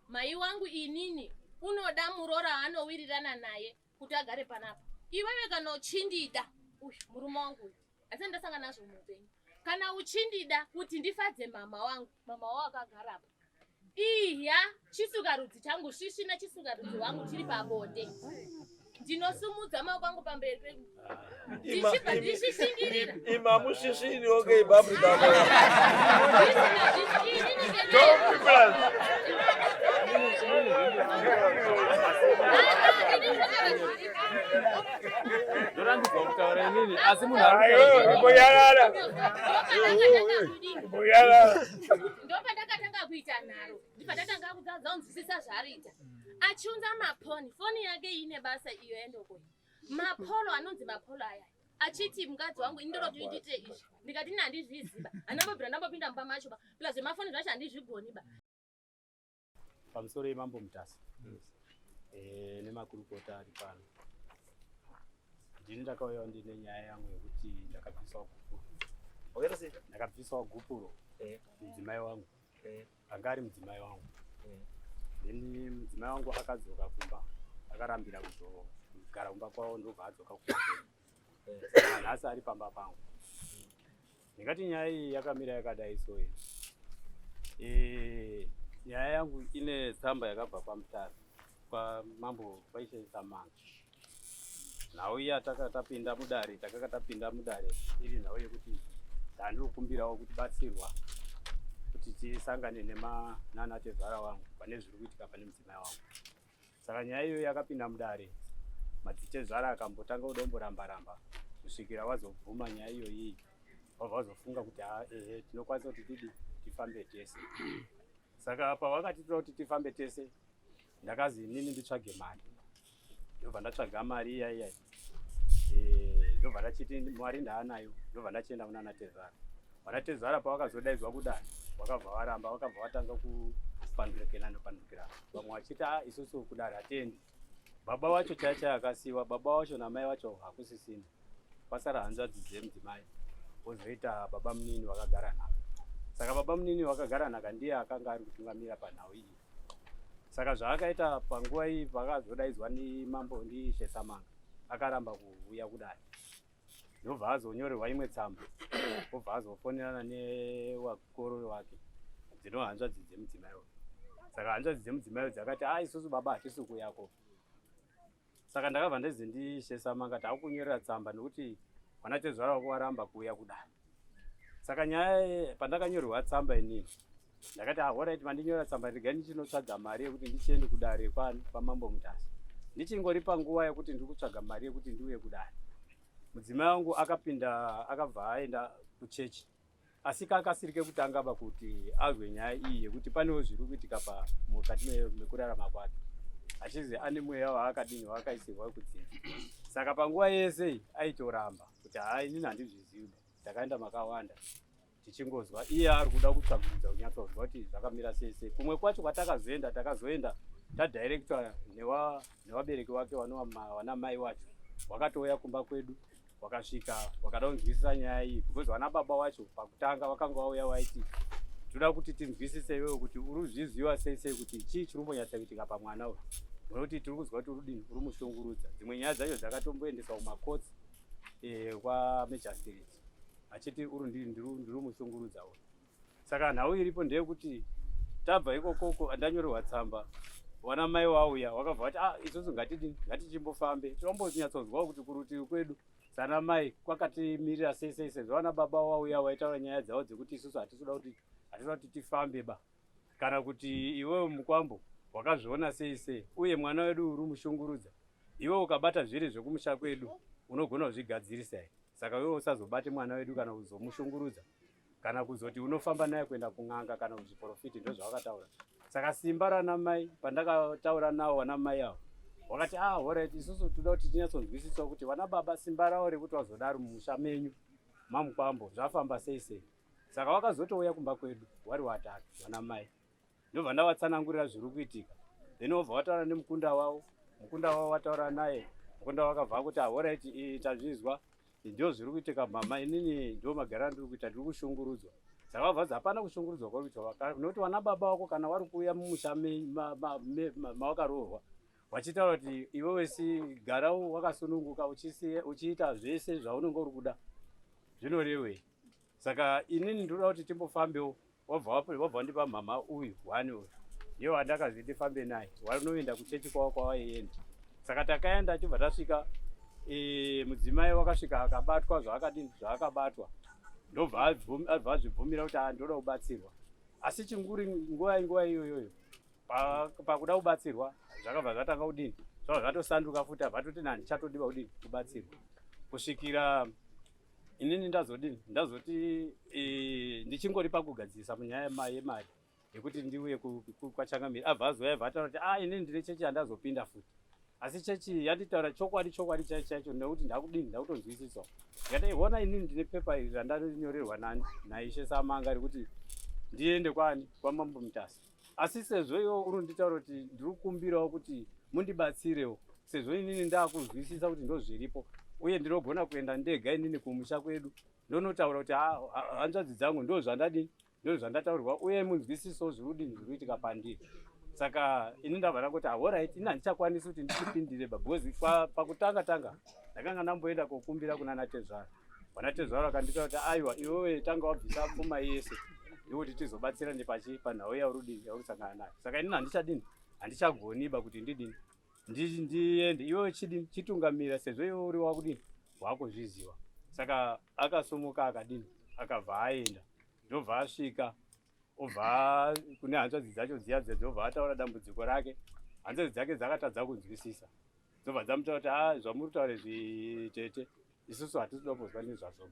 mai wangu inini unoda murora anowirirana naye kuti agare panapa. Iwewe kana uchindida murume wangu asi ndasangana nazvo muupenyu, kana uchindida kuti ndifadze mama wangu akagara apa, iya chisukarudzi changu svisvina chisukarudzi wangu chiri pabonde, ndinosumudza maoko angu pamberi penyu ndichibva ndichishingirira imamushishini okay babu ndopandakatanga kuita nharo, ndipatatanga kudzaza unzwisisa zvaarita achiunza maponi, foni yake ine basa iyo yendokoi mapolo anonzi mapolo aya achiti mukadzi wangu indoroti uitite izvi, ndikati handizviziba handambobvira ndambopinda mumba macho ba plus zvemafoni zvacho handizvigoni ba. Pamusoro Mambo Mutasa nemakurukota ari pano, ndini ndakauya ndine nyaya yangu yekuti ndakabvisawo gupuro mudzimai wangu anga ari mudzimai wangu. Then mudzimai wangu akadzoka kumba, akarambira kugara kumba kwavo ndobva adzoka kumba. Nhasi ari pamba pangu. Ndingati nyaya iyi yakamira yakadai so nyaya yangu ine tsamba yakabva paMutare kwaMambo Paishe Samanga. Nhau iya takatapinda mudare iri nhau yekuti ndandiri kukumbirawo kuti batsirwa kuti tisangane nana tezvara wangu pane zviri kuitika pane mudzimai wangu. Saka nyaya iyo yakapinda mudare, madzitezvara akambotanga kudomboramba kusvikira wazobvuma nyaya iyo iyi, wabva wazofunga kuti tinokwanisa kuti tifambe tese. Saka pawakatitira kuti tifambe tese, ndakazi inini nditsvage mari. Ndobva ndatsvaga mari iya ndobva ndachiti mari ndaanayo, ndobva ndachienda kunana Tezvara. Vana Tezvara pawakazodaidzwa kudai, wakabva waramba, wakabva watanga kupandukirana. Vamwe vachiti isusu kudari hatendi. Baba wacho chaicha akasiwa, baba wacho namai wacho hakusisina. Pasara hanzvadzi dzemudzimai, wozoita baba munini wakagara navo. Saka baba munini wakagara nhaka ndiye akanga ari kutungamira panhau iyi. Saka zvaakaita panguva iyi pakazodaidzwa neMambo ndiShe Samanga, akaramba kuuya kudai. Ndobva azonyorerwa imwe tsamba, obva azofonerana newakuru wake dzinohanzvadzi dzemudzimai uyu. Saka hanzvadzi dzemudzimai dzakati isusu baba hatisi kuyako. Saka ndakabva ndezi ndiShe Samanga takunyorera tsamba nokuti vana Tezvara wako waramba kuuya kudai. Saka nyaya pandakanyorerwa tsamba inini, ndakati alright, mandinyorera tsamba ndiga ndichinotsvaga mari yekuti ndichiende kudare kwaMambo Mutasa. Ndichingori panguva yekuti ndiri kutsvaga mari yekuti ndiuye kudare, mudzimai wangu akabva aenda kuchechi, asi kakasirike kuti angaba kuti azwe nyaya iyi yekuti panewo zviri kuitika mukati mekurarama kwake, achizi ane mweya waakadini waakaisirwa kudzinza. Saka panguva yese aitoramba kuti inini handizvizivi, takaenda makawanda tichingozwa iye ari kuda kutsvagurudza kunyatsozwa kuti zvakamira sei. Kumwe kwacho takazoenda tadirectwa nevabereki wake wana mai wacho, wakatouya kumba kwedu, wakasvika wakada kunzwisisa nyaya iyi, because wana baba wacho pakutanga wakanga wauya waiti toda kuti tinzwisise iwewe kuti uri kuzviziva sei kuti chii chiri kumbonyatsa kuitika pamwana uyu, nokuti tiri kuzwa kuti uri mushungurudza. Dzimwe nyaya dzacho dzakatomboendeswa kumakotsi kwaMajistrate achiti ndiri mushungurudza uyu. Saka nhau iripo ndeyekuti tabva ikokoko ndanyorerwa tsamba, wana mai wauya wakabva kuti isusu ngatichimbofambe tombonyatsodzwawo kuti kurutivi kwedu sana mai kwakatimirira sei zvawana baba wauya waitaura nyaya dzavo dzekuti isusu hatitoda kuti tifambe ba, kana kuti iwewe mukwambo wakazviona sei uye mwana wedu uri mushungurudza, iwe ukabata zviri zvekumusha kwedu unogona kuzvigadzirisa here. Saka iwe usazobate mwana wedu kana kuzomushungurudza kana kuzoti unofamba naye kuenda kun'anga kana kuzviprofiti, ndozvavakataura. Saka simba rana mai pandakataura nawo wana mai avo wakati alright, isusu toda kuti tinyatsonzwisisa kuti wana baba simba ravo rekuti wazodaro mumusha menyu mamukwambo zvafamba sei. Saka wakazotouya kumba kwedu wari watatu wana mai, ndobva ndavatsanangurira zviri kuitika. Then wobva wataura nemukunda wavo wataura naye, mukunda wakabva kuti alright, tazvizwa, ndio zviri kuitika mama, inini ndio magara ndiri kuita, ndiri kushungurudzwa. saka wabva hapana kushungurudzwa kwakuitwa nokuti wana baba wako kana wari kuuya mumusha mawakaroorwa wachitaura kuti iwe wesi gara wakasununguka uchiita zvese zvaunenge uri kuda zvinorevei. Saka inini ndoda kuti timbofambewo wabva ndipa mama uyu wani uyu ndiye wandakazi ndifambe naye wanoenda kuchechi kwavo kwavaienda. Saka takaenda achibva tasvika mudzimai wakasvika akabatwa zvaakabatwa ndobva abva azvibvumira kuti ndoda kubatsirwa. Asi chinguri nguva iyoyo pakuda kubatsirwa zvakabva zvatanga kudini zvabva zvatosanduka futi abva toti handichatodiwa kudini kubatsirwa kusvikira inini ndazoti ndichingori pakugadzirisa munyaya yemari yekuti ndiuye kwaChangamire. Abva azoya abva ataura kuti inini ndine chechi handazopinda futi. Asi chechi yanditaura chokwadi chaicho nekuti ndakutonzwisisawo. Ndikati ona inini ndine pepa iri randanyorerwa naishe Samanga rekuti ndiende kwamambo Mutasi. Asi sezvo iwo urunditaura kuti ndiri kukumbirawo kuti mundibatsirewo sezvo inini ndakuzwisisa kuti ndozviripo uye ndinogona kuenda ndega inini kumusha kwedu ndonotaura kuti hanzvadzi dzangu ndozvandataurirwa uye munzwisiso zviri kuitika pandiri. Saka ini ndabva ndakuti alright ini handichakwanisi kuti ndichipindire because pakutanga ndakanga ndamboenda kokumbira kuna Natezvara. Vanatezvara vakanditaura kuti aiwa iwewe tanga wabvisa pfuma yese nekuti tizobatsira panhau yaurusangana nayo. Saka inini handichagoniba kuti ndiende iwewe chitungamira sezvo iwe uri wakudini wakuzviziva. Saka akasumuka akabva aenda ndobva asvika obva kune hanzvadzi dzacho dziya dzobva ataura dambudziko rake. Hanzvadzi dzake dzakatadza kunzwisisa dzobva dzamutaura kuti zvamuri kutaura zvitete isusu hatisida kuzwa nezvazvo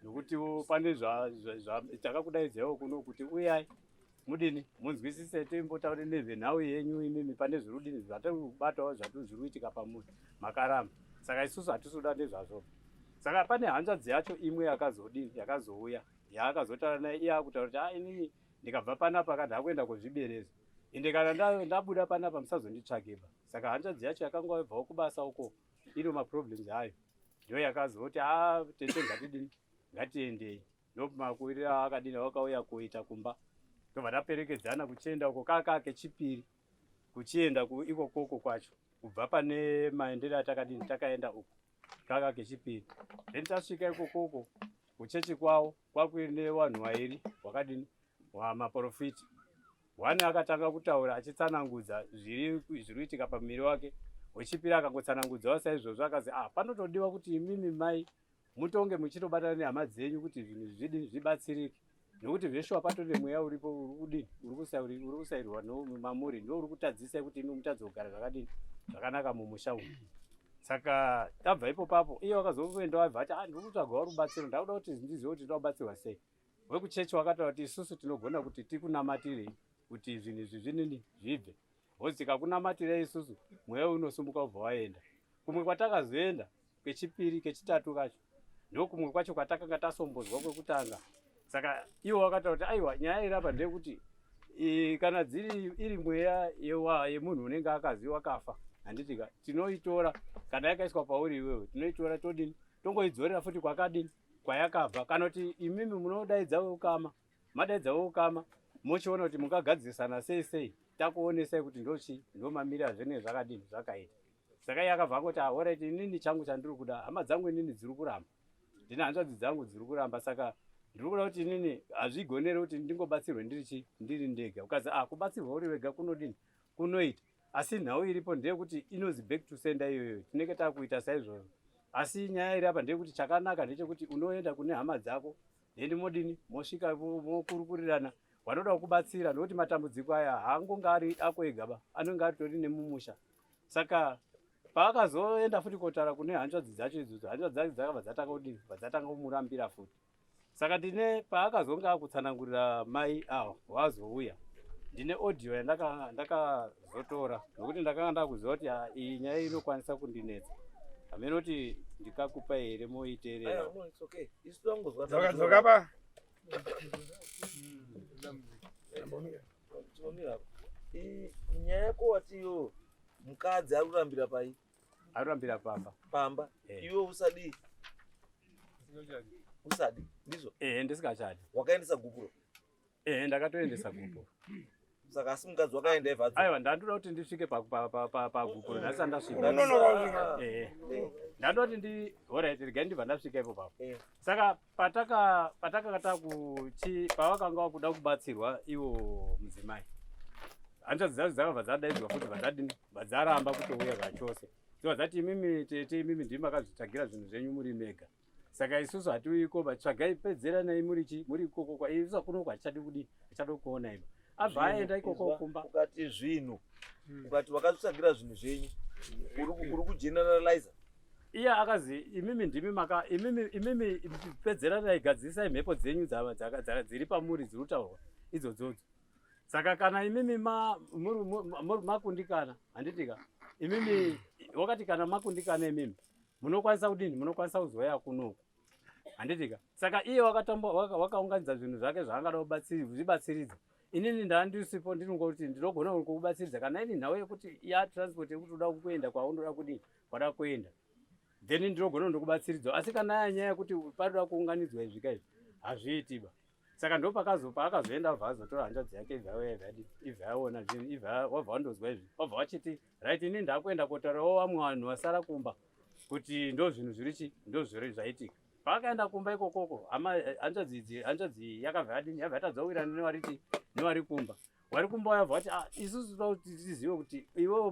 nokuti pane takakudaidzaiwo kuno kuti uyai mudini munzwisise timbotaure nezvenhau yenyu imimi pane zvirudini zvatirikubatawo zviri kuitika pamuri makaramba. Saka isusu hatisuda nezvazvo. Saka pane hanzvadzi yacho imwe yakazouya yaakazotaura naye iye akutaura kuti inini ndikabva panapa kana ndakuenda kuzvibereza ende kana ndabuda panapa musazonditsvakeba. Saka hanzvadzi yacho yakanga wabvawo kubasa uko ino maproblems ayo ndiyo yakazoti tete ngatiendei ndomakurira wakauya kuita kumba tobva taperekedzana kuchienda uko kake chipiri kuchienda ikokoko kwacho kubva pane maendero takaenda uko kake chipiri. Then tasvika ikokoko kuchechi kwavo kwakuine vanhu vairi wamaprofiti. Wani akatanga kutaura achitsanangudza zviri kuitika pamuviri wake. Wechipiri akangotsanangudzawo saizvozvo akazi panotodiwa kuti imimi mai mutonge muchitobatana nehama dzenyu kuti zvinhu zvibatsirike nokuti zveshuwa patone mweya uripo uri kusairirwa mamuri ndio uri kutadzisa kuti imi mutadze kugara zvakanaka mumusha umu. Saka tabva ipapo iye wakazongoendawo abva ati ndiri kutsvagawo rubatsiro ndakuda kuti ndizive kuti ndinobatsirwa sei. Wekuchechi wakataura kuti isusu tinogona kuti tikunamatire kuti zvinhu izvi zvibve hozi tikakunamatirei isusu mweya unosumbuka kubva waenda. Kumwe kwatakazoenda kwechipiri kechitatu kacho ndokumwe kwacho kwatakanga tasombodzwa kwekutanga. Saka iwo wakataura kuti aiwa nyaya irapa ndeyekuti kana iri mweya yemunhu unenge akazi wakafa handitika tinoitora kana yakaiswa pauri iwewe tinoitora tongoidzorera futi kwayakabva. Kana kuti imimi munodaidzawo ukama madaidzawo ukama mochiona kuti mungagadzisana sei takuonesai kuti ndomamira zvakaita. Saka iye akabva angoti alright inini changu chandiri kuda hama dzangu inini dziri kuramba ndine hanzvadzi dzangu dziri kuramba. Saka ndiri kuda kuti inini hazvigonere kuti ndingobatsirwe ndiri ndega. Ukazi kubatsirwa uri wega kunoita asi nhau iripo ndeyekuti inozi back to sender iyoyo tinenge takuita saizvozvo. Asi nyaya iri apa ndeyekuti chakanaka ndechekuti unoenda kune hama dzako then mosvika mokurukurirana wanoda kukubatsira nokuti matambudziko aya haangonge ari ako egaba anonge atori nemumusha. Saka paakazoenda futi kotaura kune hanzvadzi dzacho idzodzo hanzvadzi dzacho dzakabva dzatanga kumurambira futi. Saka paakazonge akutsanangurira mai wazouya ndine audio yandakazotora nokuti ndakanga ndakuziva kuti iyi nyaya inokwanisa kundinetsa hamene kuti ndikakupa here moiteerera. Dzoka pa nyaya yako watiyo mukadzi arurambira pai arurambira pamba iwe usadi usadi ndizvo ndisikachadi. wakaendesa gupuro Ndakatoendesa gupuro. saka asi mukadzi wakaenda evhadzo Aiwa, ndandoda kuti ndisvike pagupuro nhasi andasvika. Ndandoda kuti alright, regai ndibva ndasvika ipo papo. Saka patakakata pavakanga vakuda kubatsirwa iwo mudzimai, hanzvadzi dzacho dzakabva dzadaidzwa futi vadzadini vadzaramba kutouya kachose. Dzati imimi ndimi makazvitsvagira zvinhu zvenyu muri mega. Saka isusu hatiuiko, tsvagai pedzeranai muri ikoko, isusu kuno kwatichadi kudini, tichada kuona imo. Abva aenda ikoko kumba. ukati zvinhu ukati wakazvitsvagira zvinhu zvenyu uri kugeneraliza. Iya akazi imimi pedzeranai gadzisai mhepo dzenyu dziri pamuri dziri kutaurwa idzodzo. Saka kana imimi makundikana, handitika imimi wakati kana makundikana imimi munokwanisa kudini, munokwanisa kuzoya kunoku, handitika. Saka iye wakaunganidza zvinhu zvake zvaangada kuzibatsiridza. Inini ndandisipo ndinongoti ndinogona kukubatsiridza kana ini nhau yekuti transport yekuti uda kuenda kwaundoda kudini kwada kuenda, then ndinogona ndokubatsiridzwa. Asi kana yanyaya yekuti panoda kuunganidzwa izvika izvi hazviitiba. Saka ndo pakazoenda vhazotora hanzvadzi yake ibva yaona zvinhu, wabva wandozwa izvi, wabva wachiti right, ini ndakuenda kotaurawo vamwe vanhu vasara kumba kuti ndo zvinhu zvirichi ndo zviri zvaitika. Pakaenda kumba ikokoko, hanzvadzi yakabva yatadzawirana nevari kumba. Wari kumba yabva wati isusu toda kuti tizive kuti iwewo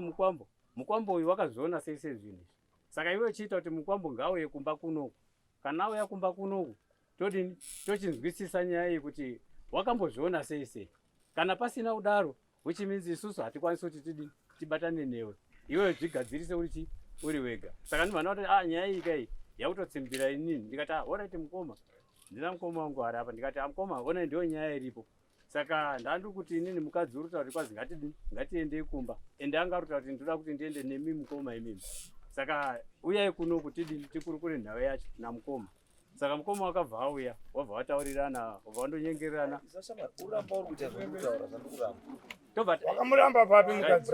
mukwambo uyu wakazviona sei zvinhu. Saka iwe chiita kuti mukwambo ngauye kumba kunoku. Kana auya kumba kunoku todini tochinzwisisa nyaya iyi kuti wakambozviona sei. Kana pasina kudaro, which means isusu hatikwanisi kuti tidini tibatane newe, iwewe zvigadzirise uri wega. Saka ndibva kuti nyaya iyi kai yakutotsimbira inini. Ndikati alright mukoma, ndina mukoma wangu ari apa. Ndikati mukoma, ona ndiyo nyaya iripo. Saka ndandiri kuti inini mukadzi uri kutaura kuti kwazi ngatiendei kumba, ende anga ari kutaura kuti ndoda kuti ndiende nemi mukoma imimi. Saka uyai kunoku tidini tikurukure nhau yacho namukoma. Saka mukoma wakabva auya, wabva wataurirana, wabva wandonyengererana. uramba uri kuita zvekutaura zvandikuramba. Wakamuramba papi mukadzi?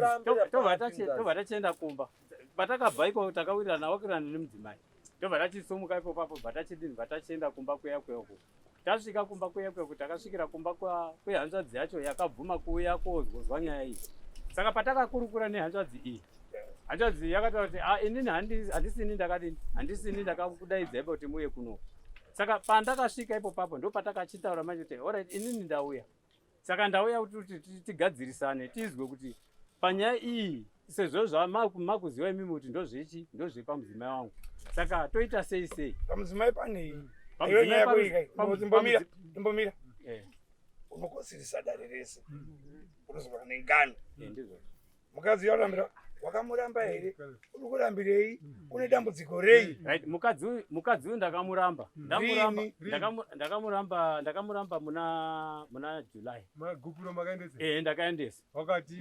Tobva tachienda kumba. Patakabva iko takawirirana wakwirana nemudzimai. Tobva tachisumuka ipo papo, bva tachienda kumba kuya uko. Tasvika kumba kuya uko, takasvikira kumba kwehanzvadzi yacho yakabvuma kuuya kozwa nyaya iyi. Saka patakakurukura nehanzvadzi iyi, hanzvadzi yakataura kuti inini handisini ndakakudaidza ipo kuti muye kuno. Saka pandakasvika ipo papo ndo patakachitaura manje kuti alright, inini ndauya. Saka ndauya kuti tigadzirisane, tizwe kuti panyaya iyi sezvo zvamakuziva imimi kuti ndozvepamudzimai wangu. Saka toita sei? Pamudzimai panei? Imbomira. Unokosirisa dare rese. Unozoba nengano. Ndizvo. Mukadzi yaurambira wakamuramba here? Uri kurambirei? Une dambudziko rei? Right, mukadzi uyu ndakamuramba. Ndakamuramba muna July. Magupuro makaendesa? Ndakaendesa. Wakati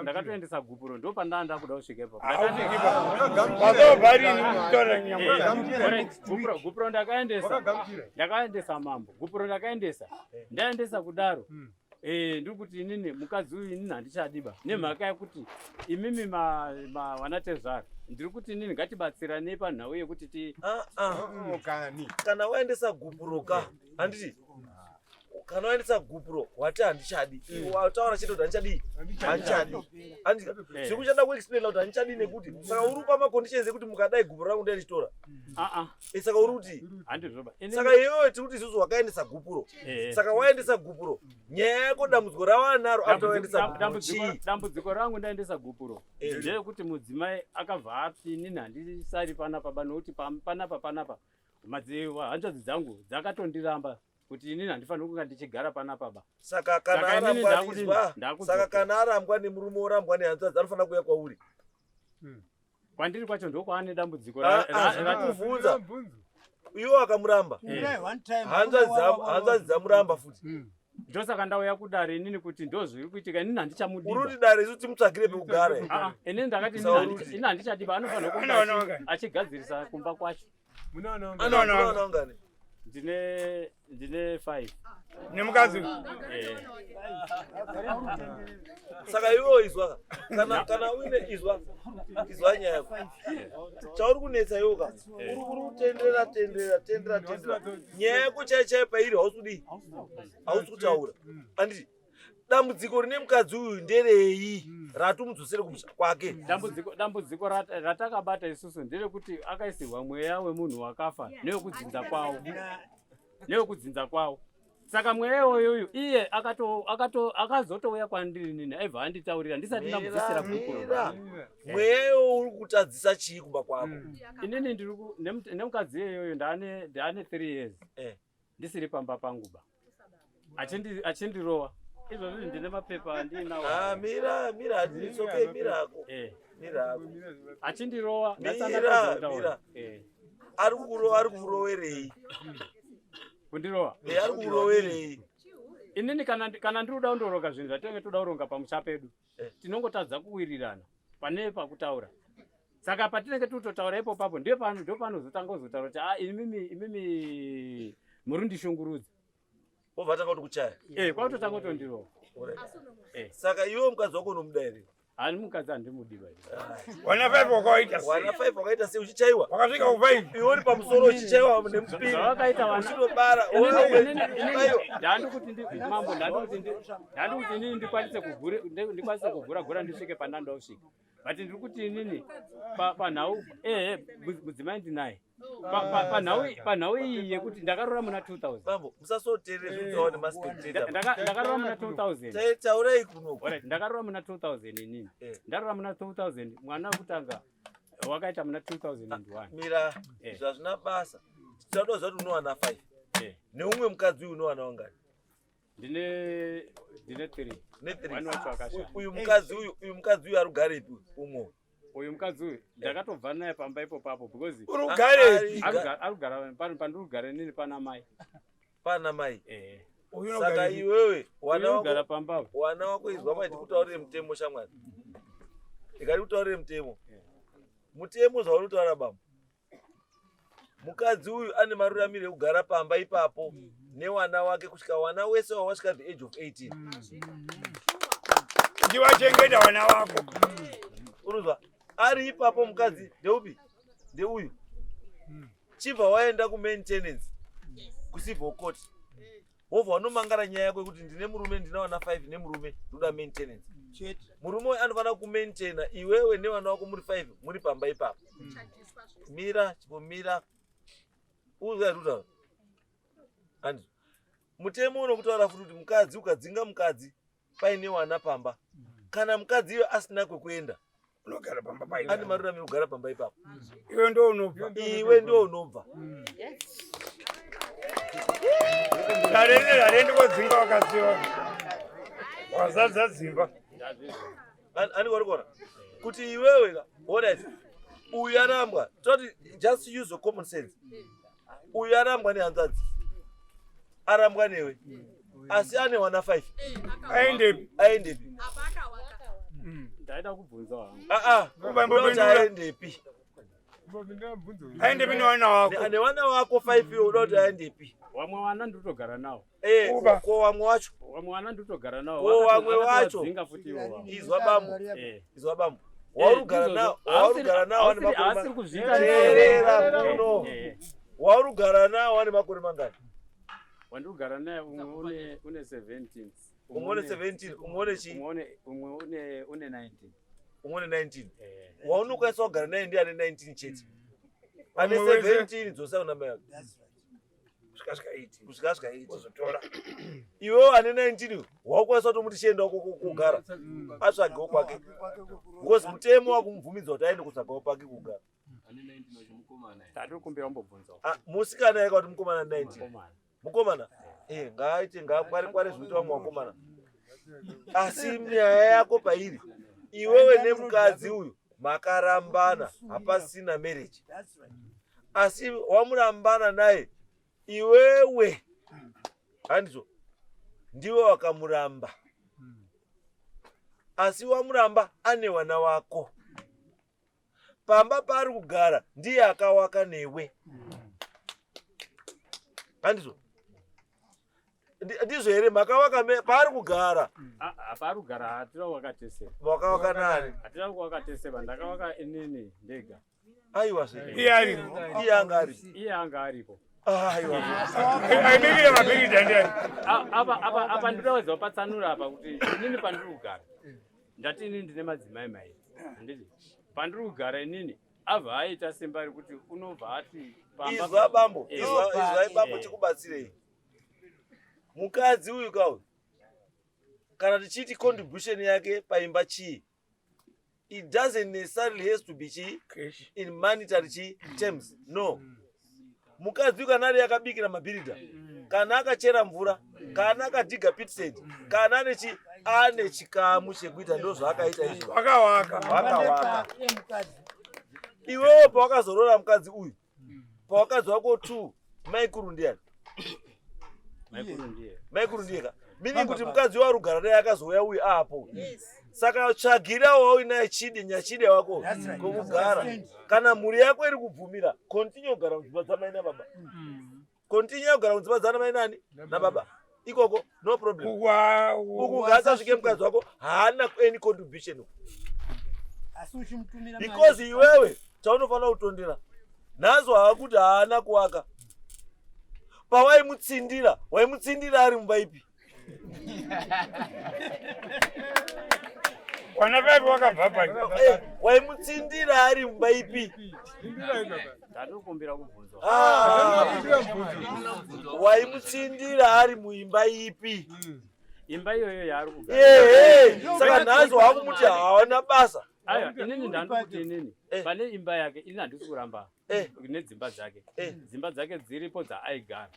ndakatoendesa gupuro, ndo pandanda kuda kusvika ipo. Gupuro ndakaendesa mambo. Gupuro ndakaendesa. Ndaendesa kudaro. Ndiri kuti inini mukadzi uyu inini handichadiba nemhaka yekuti imimi vanatezvara ndiri kuti inini ngatibatsiranei panhau yekuti kana waendesa gupuroka handiti kana waendesa gupuro wati handichadi, wataura chete kuti handichadi, zvekuchada kuexplaina kuti handichadi nekuti saka uri pamaconditions ekuti mukadai gupuro rangu ndarichitora. Saka uri kuti saka iwewe tiri kuti isusu wakaendesa gupuro, saka waendesa gupuro, nyaya yako dambudziko rawanaro after waendesa gupuro. Dambudziko rangu ndaendesa gupuro ndeyekuti mudzimai akabva ati inini handisari panapa nokuti panapa hanzvadzi dzangu dzakatondiramba kuti inini handifaniri kunga ndichigara panapa. Saka kana arambwa nemurume orambwa nehanzvadzi anofanira kuuya kwauri. Kwandiri kwacho ndokwaane dambudziko rakuvhunza. Iwo akamuramba. Hanzvadzi dzamuramba futi. Ndosaka ndauya kudare inini kuti ndozviri kuitika, inini handichamudiba. Uri dare isuti mutsvagire pekugara. Inini ndakati inini handichadiba, anofanira kunga achigadzirisa kumba kwacho. Anoona ungani? ndine 5. Nemukadzi. Saka iwo izwa kana uine izwa nyaya yako. Chauri kunetsa yoga. Uri tendera. Nyaya yako chaichai pairi hausi kutaura. Anditi dambudziko rine mukadzi uyu nderei ratumudzosere kumusha kwake. Dambudziko ratakabata isusu nderekuti akaisirwa mweya wemunhu wakafa newekudzinza kwawo. Saka mweya iyoyo iye akazotouya kwandiri nini aibva anditaurira ndisati ndamudzosera kugukuro. Mweya iyoyo uri kutadzisa chii kumba kwako? Inini nemukadzi iyoyo ndane 3 years ndisiri pamba panguba achindirowa. Izvozvo ndine mapepa ndinawo. Mira okay, mirako. Achindirowa mira. Ari kurowerei. Kundirowa. Ari kurowerei. Inini kana ndiri kundoroka zvinhu zvatinenge toda kuronga pamusha pedu tinongotadza kuwirirana pane pakutaura. Saka patinenge totaura ipapo ndio panozotanga kuzotaura kuti imimi muri ndishungurudza. Ovatanga kuti kuchaya. Kwakutotanga kutondirowa. Saka iwe mukadzi wako unomuda here? Ani mukadzi handimudiba. Wana 5 wakaita sei uchichaiwa? Wakasvika ku5. Iwe uri pamusoro uchichaiwa nemupiri. Wakaita wana. Uchitobara. Ndandikuti inini ndikwanise kuvhura ndisvike pandanda usvika. But ndiri kuti inini panhau mudzimai ndinaye. Panhau iyi yekuti ndakarora muna 2000. Bambo, musasoteerera zvinotaura nemaspectator. Ndakarora muna 2000. Taurei kuno. Alright, ndakarora muna 2000 inini. Ndarora muna 2000 mwana wekutanga wakaita muna 2001. Mira, zvazvina basa. Tichadoza kuti unowana 5. Neumwe mukadzi uyu unowana wangani? Ndine 3. Uyu mukadzi uyu ari kugarepi umwe? Uyu mukadzi uyu ndakatobva naye pamba ipapo because arikugara pandiri kugara nini pana mai. Saka iwewe wana wako izwa maiti kutaurire mutemo shamwari. Ikati kutaurire mutemo. Mutemo zvauritaura bamba. Mukadzi uyu ane maruramiro ekugara pamba ipapo newana wake kusvika wana wese wawasvika the age of 18. Ndiwachengeta wana wako. Uruzwa ari ipapo mukadzi ndeupi? Ndeuyu. Chibva waenda kumaintenance kucivil court. Wobva wanomangara nyaya yako yekuti ndine murume ndina wana 5 nemurume ndoda maintenance. Murume uyu anofanira kumaintaina iwewe newana wako muri 5 muri pamba ipapo. Mira. Uza ruta. Andi. Mutemo unokutaura futi kuti mukadzi ukadzinga mukadzi paine wana pamba. Kana mukadzi iwe asina kwekuenda unogara pamba paipa. Ane maruramiro kugara pamba ipapo. Iwe ndio unobva. Iwe ndio unobva. Darende kodzinga wakaziwa. Wazadza dzimba. Ani warikona. Kuti iwewe alright. Uyu arambwa. Toti just use your common sense. Uyu arambwa nehanzadzi. Arambwa newe. Asi ane wana 5. Aendepi? Ndaida kubvunza wangu. Aendepi? Aendepi newana wako? Ane wana wako 5 yo unoti aendepi? Wamwe wana nditogara nawo. Ko wamwe wacho. Wamwe wana nditogara nawo. Wamwe wacho. Dzinga futi iwo. Izwa bambo. Waurugara nawo ane makore mangani? Asiri kuzvita teerera kuno. Waurugara nawo ane makore mangani? Wandogara naye umwe une 17. Umwe une 17, umwe une chi? Umwe une 19. Umwe une 19. Waunokwanisa kugara naye ndiye ane 19 chete. Ane 17 dzosa una mai. Kusvika 8 uzotora. Iwewe ane 19 waukwanisa kuti muti chienda kugara. Atsvagewo kwake. Because mutemo wakumubvumidza kuti aende kutsvagawo pake kugara. Ane 19 wachimukomana. Tatu kumbira umbobvunza. Musikana yake kuti mukomana 19. Mukomana? Ngaite ngakware zvinoita vamwe vakomana. Asi nyaya yako pairi. Iwewe nemukadzi uyu makarambana hapasina marriage. Asi wamurambana naye iwewe handizvo ndiwe wakamuramba. Asi wamuramba ane wana wako. Pamba pari kugara ndiye akawaka newe. Handizvo. Ndizvo here makavaka paari kugara. Paari kugara hatina wakateseva. Wakavaka nani? Hatina wakateseva, ndakavaka inini ndega. Aiwa sei. Iye aripo. Iye anga aripo. Aiwa. Aibikira mabhiridha ndiani. Apa ndinowedza kupatsanura apa kuti inini pandiri kugara. Ndati inini ndine madzimai mairi. Handiti. Pandiri kugara inini abva aita simba rekuti unobva ati pamba. Izwa bambo. Izwa bambo tikubatsirei. Mukadzi uyu kauyu. Kana tichiti contribution yake paimba chii. It doesn't necessarily has to be in monetary terms. No. Mukadzi kana ari akabikira mabhiridha, kana akachera mvura, kana akadhiga pitsedi, kana ane chikamu chekuita ndozvaakaita izvo. Wakawaka. Iwewe pawakazorora mukadzi uyu, pawakadzi wako 2, maikuru ndiani? Maikuru ndiye. Meaning kuti mukadzi wari kugara naye akazouya uyu apo. Saka tsvagirawo naye chidi nyachide wako kokugara. Kana mhuri yako iri kubvumira, continue kugara mudzimba dzamai nababa. Continue kugara mudzimba dzamai nani nababa. Ikoko no problem. Uku ngasasvike mukadzi wako haana any contribution. Because iwewe chaunofanira kutondera. Nazo hakuti haana kuwaka. Pawaimutsindira ari mumba ipi? Wana vapi wakabva pano. Waimutsindira ari mumba ipi? Ndanokumbira kubvunzwa. Waimutsindira ari muimba ipi? Imba iyoyo yaari kugara. Saka nazo hakumuti hawana basa. Aiwa, inini ndandikuti inini pane imba yake ini handisi kuramba nedzimba dzake. Dzimba dzake dziripo dzaaigara.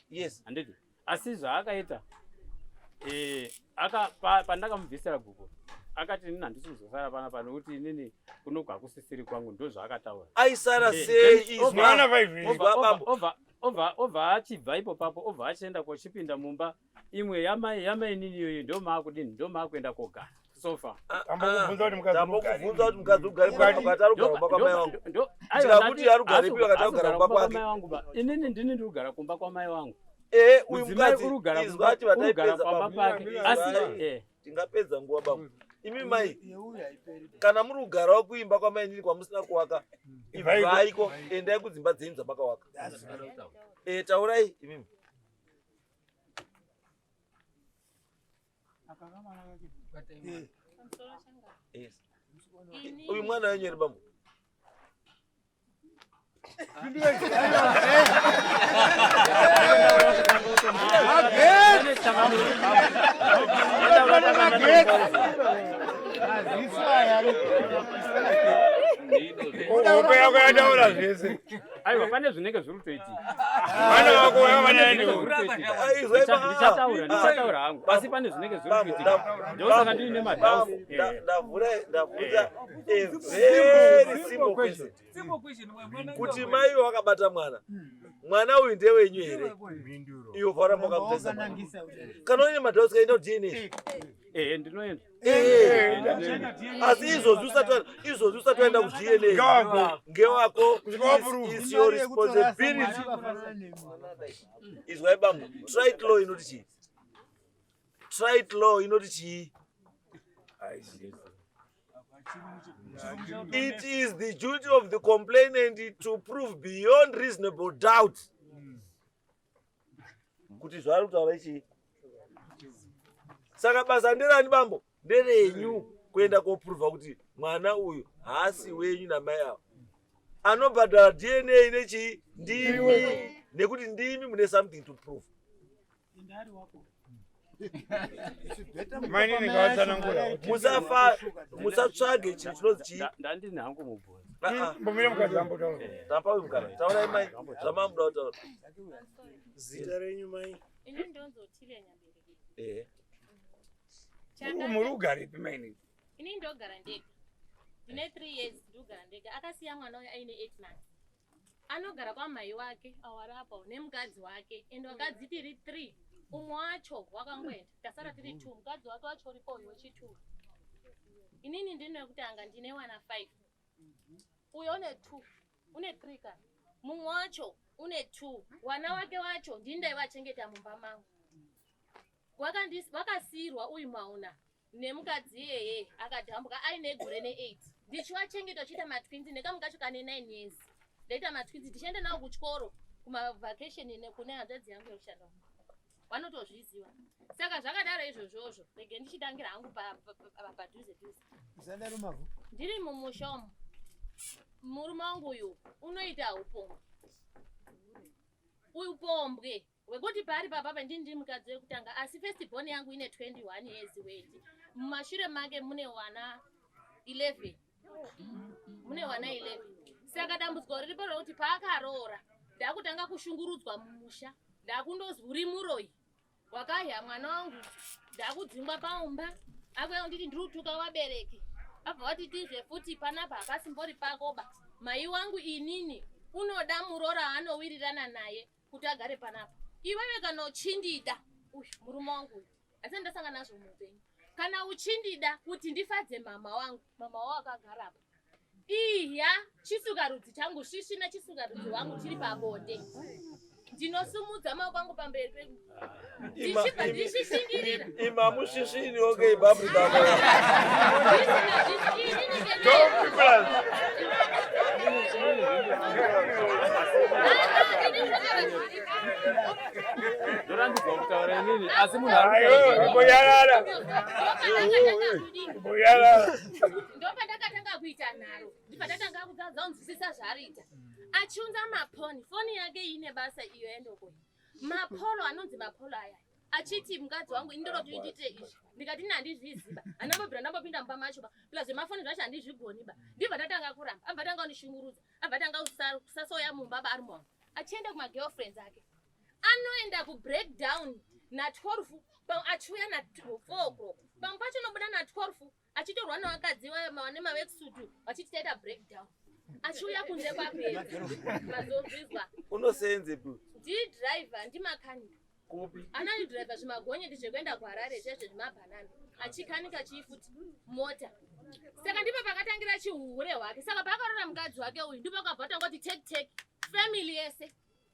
Handiti. Asi zvaakaita pandakamubvisira guku akati inini handisi kuzosara panapa nokuti inini kunogwa kusisiri kwangu ndozvaakataura. Aisara sei Mwana 5 obva achibva ipo papo obva achienda kochipinda mumba imwe yamai inini iyoyo ndomaakudini ndomaakuenda kogara sofa. Tambokubvunza kuti mukadzi ugare pakati ari kugara kumba kwamai vangu. Tikakuti ari kugara ipi pakati ari kugara kumba kwake. Inini ndini ndiri kugara kumba kwamai vangu. Uyu mukadzi izvati vataipedza pake. Asi tingapedza nguva bamwe. Imi mai kana muri kugarawo kuimba kwamai nini kwamusina kuwaka, ibvaiko endai kudzimba dzenyu dzamakawaka. Taurai imimi. Uyu mwana wenyu eri bambo. Ukayadaura zvese. Aiwa pane zvinenge zviri kutoitika. Mwana wako wavanaende. Ndichataura hangu. Asi pane zvinenge zviri kutoitika. Ndosaka ndine madhausi. Ndavhunza a very simple question. Kuti mai wakabata mwana uyu ndewenyu here? Iwo fara mokamutesa. Kana une madhausi kaenda DNA. Ndinoenda. Asi izvozvi usati waenda kuDNA ngewako is your responsibility. Izwai bambo, trade law inoti chii? Trade law inoti chii? It is the duty of the complainant to prove beyond reasonable doubt kuti zvari kutaura chii. Saka basa nderani bambo? Nderenyu kuenda koprova kuti mwana uyu haasi wenyu namai avo. Anobhadhara DNA inechii? Ndimi. Nekuti ndimi mune something to prove. Mani nikawatsanangura. Musatsvage chinhu chinonzi chii? Ndandine hangu mubvunzo. Mbomire mukadzi wambo taura. Tapa uyu mukadzi. Taurai mai. Zvamamuda kutaura. Zita renyu mai? Ini ndonzotile Nyambirigi. Muri kugaripi maini? Ini ndogara ndega. Ndine 3 years ndogara ndega. Akasiya mwana uyu aine 8 months. Anogara kwamai wake awarapo nemukadzi wake. Ende wakadzi tiri 3. Umwe wacho wakangoenda. Tasara tiri 2. Mukadzi wake wacho uripo uyu wechi2. Inini ndine kuti anga ndine wana 5. Uyo une 2. Une 3 kana. Mumwe wacho une 2 wana wake wacho ndinde wachengeta mumba mangu wakasirwa uyu mauna nemukadzi yeye akadhambuka aine gore ne8 ndichiwachengeta chita matwinzi nekamukacho kane 9 years ndaita matwinzi ndichienda nawo kuchikoro kumavhakation nekune hanzvadzi yangu yokushanda vanotozviziva saka zvakadaro izvozvozvo rege ndichitangira hangu padhuze ndiri mumusha umu murume wangu uyu unoita upombwe wekuti pari papapa ndiri mukadzi wekutanga asi firstborn yangu ine 21 years weti mumashure make mune wana 11 saka dambudziko riripo rekuti paakaroora ndakutanga kushungurudzwa mumusha ndakundozwi uri muroi wakahya mwana wangu ndakudzingwa paumba akuya nditi ndiri kutuka wabereki abva wati tizve futi panapa hapasimbori pakoba mai wangu inini unoda murora anowirirana naye kuti agare panapa iwewe kana uchindida murume wangu uyu asi ndasangana nazvo muupenyu kana uchindida kuti ndifadze mama wangu akagarapa iya chisukarudzi changu shishina chisukarudzi wangu chiri pabonde ndinosumudza maoko angu pamberi penyu ndichishingirira imamushishini okay babu ndorandidzwa kutaura inini asi munhu ndopandakatanga kuita nharo ndipatatanga kudzaudza unzwisisa zvaariita achiunza maponi foni yake ine basa iyo endokoi mapolo anonzi mapolo aya achiti mukadzi wangu indorotoitite izvi ndikati handizviziba handambobvira ndambopinda mumba macho ba pila zvemafoni zvacho handizvigoni ba ndibva ndatanga kuramba abva tanga undishungurudza abva tanga kusasoya mumba ba ari mwangu achienda kumagirlfriends ake anoenda kubreakdown na12 achiuya na4 o'clock pamwe pacho nobuda na12 achitorwa nevakadzi wane maweksutu vachiti taita breakdown achiuya kunze kwapedza mazozvizwa unosenze bu ndidhiraivha ndimakanika anandidhiraivha zvimagonyeti zvekuenda kuharare zvezvo zvemabhanana achikanika chiifuti mota saka ndipo pakatangira chihure hwake saka paakarora mukadzi wake uyu ndipo akabva tanga kuti take family yese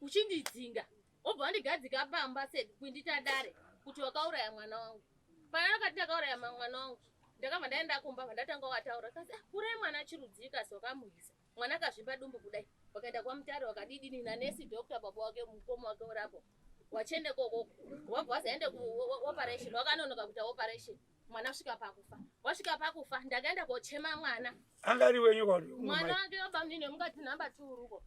uchindidzinga obva wandigadzika pamba kwinditadare kuti wakauraya mwana wangu panakati ndakauraya mwana wangu ndakabva ndaenda kumba vandatanga wataura kasi kurai mwana chirudzika sokamuisa mwana akazvimba dumbu kudai wakaenda kwamutare wakadidini nanesi dokta baba wake mukoma wake urapo wachende kokoko wabva wazaende kuoperation wakanonoka kuita operation mwana usvika pakufa wasvika pakufa ndakaenda kochema mwana angari wenyu kwati mwana wake wabva mnini mukati namba 2 ruko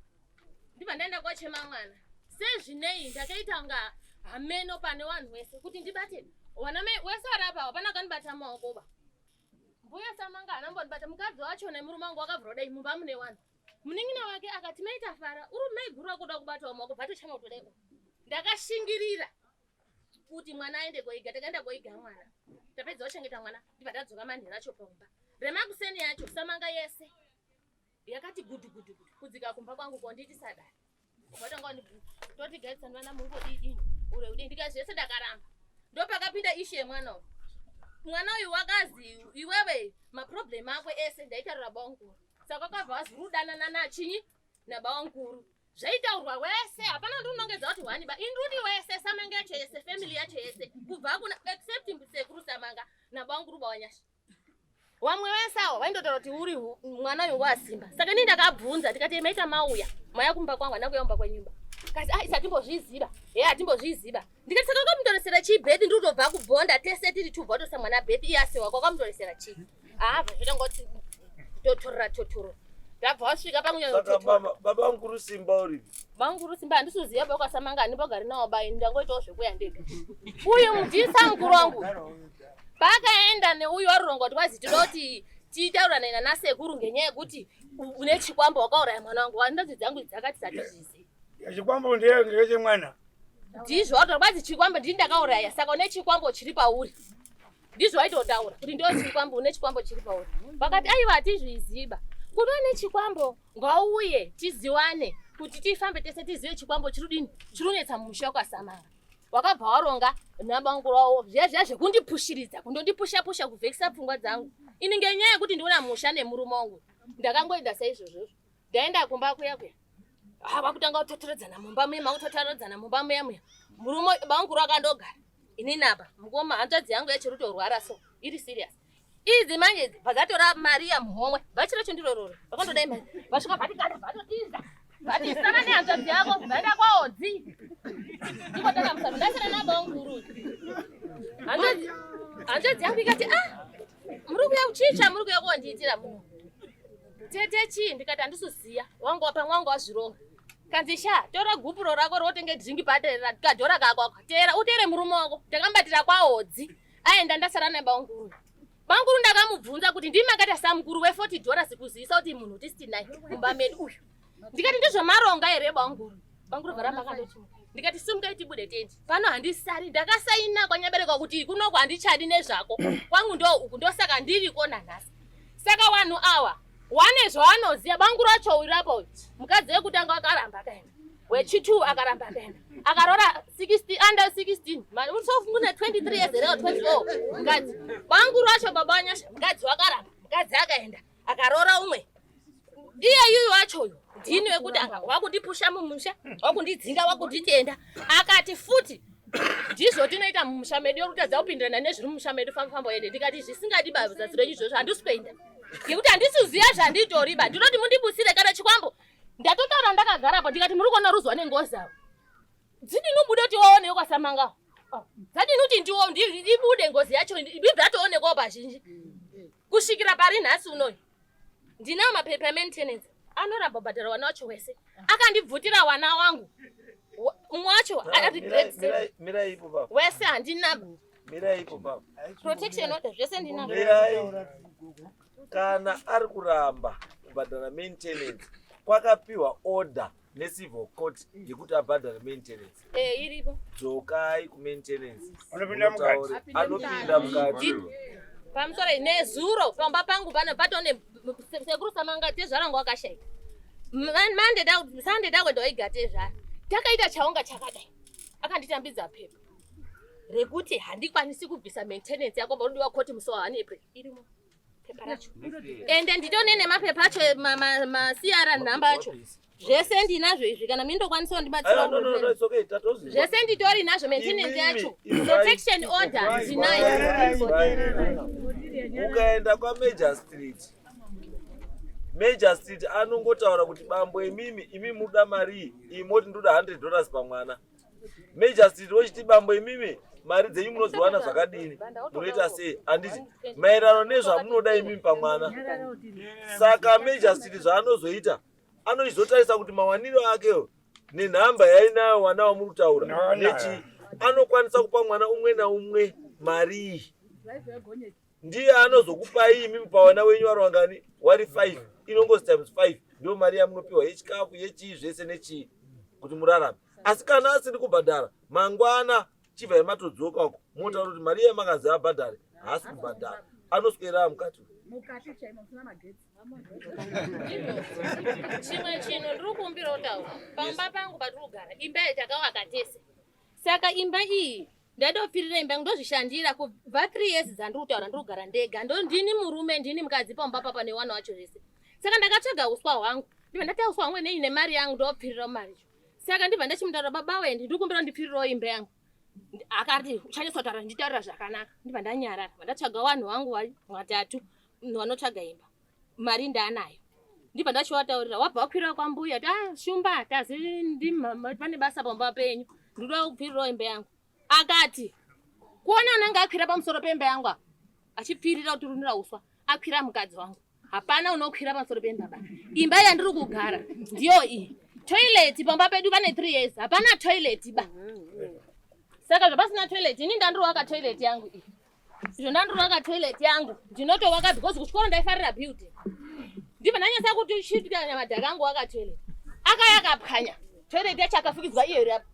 ndibva ndaenda kochema mwana sezvinei ndakaita kunga hameno pane vanhu vese kuti ndibate wana wese arapa hapana kanibata maokoba mbuya samanga anambondibata mukadzi wacho nemurume wangu wakabvira dai mumba mune vanhu munin'ina wake akati maita fara uri maigura kuda kubatawo maoko batochama kutodaiwo ndakashingirira kuti mwana aende koiga takaenda koiga mwana tapedza kuchengeta mwana ndibva tadzoka manheru acho pamumba remakuseni yacho samanga yese yakati gudhu kudzika kumba kwangu konditi sadari watanga toti gaisana vana mungodidini ure udini ndikazvese ndakaramba ndopakapinda ishe yemwana uyu mwana uyu wakazi iwewe maproblemu akwe ese ndaitarira bawankuru saka kwabva wazirudanana nachinyi nabawankuru zvaitaurwa wese hapana ndinongedza kuti waniba indrudi wese samanga yacho yese family yacho yese kubva kuna except msekuru samanga nabawankuru bawanyasha wamwe wese awo vaindotaura kuti uri mwana uyu wasimba saka nii ndakabvunza ndikati maita mauya maya kumba kwangu anakuyamba kwenyumba kasi ai satimbozviziva hatimbozviziva ndikati saka kwamutoresera chii bhedi ndiri kutobva kubhonda tese tiri tubva tosa mwana bhedi iye asiwa kwakamutoresera chii abva zvitangoti totorora ndabva wasvika saka baba vankuru simba uripi vankuru simba handisuziva bakwasamanga handibogari nawo bai ndangoitawo zvekuya ndega uyu mudhisa mukuru wangu pakaenda neuyu waruronga kuti kwazi tinoti titaurana nasekuru ngenyaya yekuti une chikwambo wakauraya mwana wangu wandadzo dzangu dzakati satizvizivi chikwambo ndechemwana ndizvo watori kwazi chikwambo ndini ndakauraya saka une chikwambo chiri pauri ndizvo waitotaura kuti ndo chikwambo une chikwambo chiri pauri vakati aiva hatizviziva kuti une chikwambo ngauye tiziwane kuti tifambe tese tizive chikwambo chirudini chirunetsa mumusha kwasamanga wakabva waronga nabankuru wawo zviya zvekundipushiridza kundondipusha kuvhekisa pfungwa dzangu ini ngenyaya yekuti ndiona musha nemurume wangu ndakangoenda saizvozvozvo ndaenda kumba kuya Vakutanga kutotoredzana mumba muya, makutotoredzana mumba muya. Murume banguru akandogara. Inini apa mukoma hanzvadzi yangu yachiri kutorwara so iri serious. Idzi manje vakatora mari yamuhomwe vachira chondirororo vakandodai mari vasvika vatikanda vatotiza vatisana nehanzvadzi yako vaenda kwaodzi ndiko takamusana ndasara nabanguru. Hanzvadzi yangu ikati muri kuya kuchicha muri kuya kondiitira muno tete chii ndikati handisuziya wangu pamwe wangu wazvironga kanzi sha tora gupuro rako rotenge dhingi paterera kadhora kako tera utere murume wako takambatira kwaodzi aenda ndasara nebanguru. Banguru ndakamubvunza kuti ndimi akati samukuru we$40 kuzivisa kuti munhu tisitinaye mumba medu uyu. Ndikati ndizvomaronga here banguru. Banguru varamba akandochimuka. Ndikati simukai tibude tendi. Pano handisari ndakasaina kwanyabereka kuti kunoko handichadi nezvako. Kwangu ndo uku ndosaka ndiriko nanhasi. Saka vanhu ava wane zvavanoziva. Banguru acho uripo mukadzi wekutanga akaramba akaenda. Wechitu akaramba akaenda. Akarora 60 under 16 mune 23 years here 24 mukadzi. Banguru acho baba wanyasha mukadzi wakaramba mukadzi akaenda akarora umwe. Iye yuyu wachoyo ndini wekutanga wakundipusha mumusha wakundidzinga wakunditenda akati futi ndizvo tinoita mumusha medu yokutadza kupindirana nezviri mumusha medu famba yende. Ndikati zvisingadi baba zasi renyu izvozvo handisi kuenda ngekuti handisiziya zvanditoriba ndinoti mundibusire kana chikwambo ndatotaura ndakagarapo ndikati muri kuona ruzwa nengozi avo dzidinobude kuti waonewo kwasamanga dzadinuti ndibude ngozi yacho ibva toonekwawo pazhinji kusvikira pari nhasi unoyi ndinawo mapepa emaintenance anoramba bhadhara wana wacho wese akandibvutira wana wangu umwe wacho mirai ipo baba wese handinaba mirai ipo baba protection order zvese ndinaba mirai kana ari kuramba kubhadhara maintenance kwakapiwa order necivil court yekuti abhadhara maintenance iripo dzokai kumaintenance Unopinda mukati. anopinda mukati pamusoro nezuro pamba pangu pano patone sekuru samanga tezvarangu wakashaika Sunday dakwenda waigatezvara takaita chaunga chakadai akanditambidza pepa rekuti handikwanisi kubvisa maintenance yako parudiwa koti musi waApril irimo pepa racho ende nditone nemapepa acho masiyara nhamba acho zvese ndinazvo izvi kana mindokwanisa kundibatsira zvese nditori nazvo maintenance yacho protection order ndinayo. ukaenda kwaMajor Street anongotaura kuti bambo imi muda mari iyi moti ndoda $100 pamwana. Major Street wochiti bambo imimi mari dzenyu munodziwana zvakadini munoita sei handiti maererano nezvamunoda imimi pamwana. Saka Major Street zvaanozoita anochizotarisa kuti mawaniro akewo nenhamba yainayo wana wamuri kutaura nechi anokwanisa kupa mwana umwe naumwe mari iyi ndiye anozokupai imimi pawana wenyu wari wangani wari 5 inongozi times 5 ndio mari yamunopiwa yechikafu yechii zvese nechii kuti murarame. Asi kana asiri kubhadhara mangwana chibva imatodzoka uko motaura kuti mari yemakazi abhadhare haasi kubhadhara anoswera mukati chaimo musina magetsi. Chimwe chino ndiri kumbira kutaura pamba pangu patiri kugara imba yatakavaka tese. Saka imba iyi ndadopfirira imba yangu ndozvishandira kubva 3 years dzandiri kutaura ndiri kugara ndega ndini murume ndini mukadzi pamba papa newana wacho zvese. Saka ndakatsvaga uswa hwangu ndibva ndataura uswa hwangu neine mari yangu ndopfirira mari. Saka ndibva ndachimutaura baba wendi ndiri kumbira ndipfirirawo imba yangu. Akati uchanyatsotara nditaurira zvakanaka ndibva ndanyarara ndatsvaga vanhu vangu 3 vanotsvaga imba mari ndanayo ndibva ndachivataurira wabva wakwira kwambuya shumba tazi pane basa pamba penyu ndinoda kupfirirawo imba yangu. Akati kuona unenge akwira pamusoro pemba yangu achipfirira kuturunira uswa akwira mukadzi wangu hapana unokwira pamusoro pemba ba imba yandiri kugara ndiyo iyi toilet pamba pedu pane 3 years hapana toilet ba. Saka zvapasina toilet ini ndandirovaka toilet yangu iyi izvo ndandirovaka toilet yangu ndinotovaka because kuchikoro ndaifarira building ndibva ndanyasa kuti chitikanya madhaka angu waka toilet akayakapwanya toilet yacho akafukidzwa iyo rapo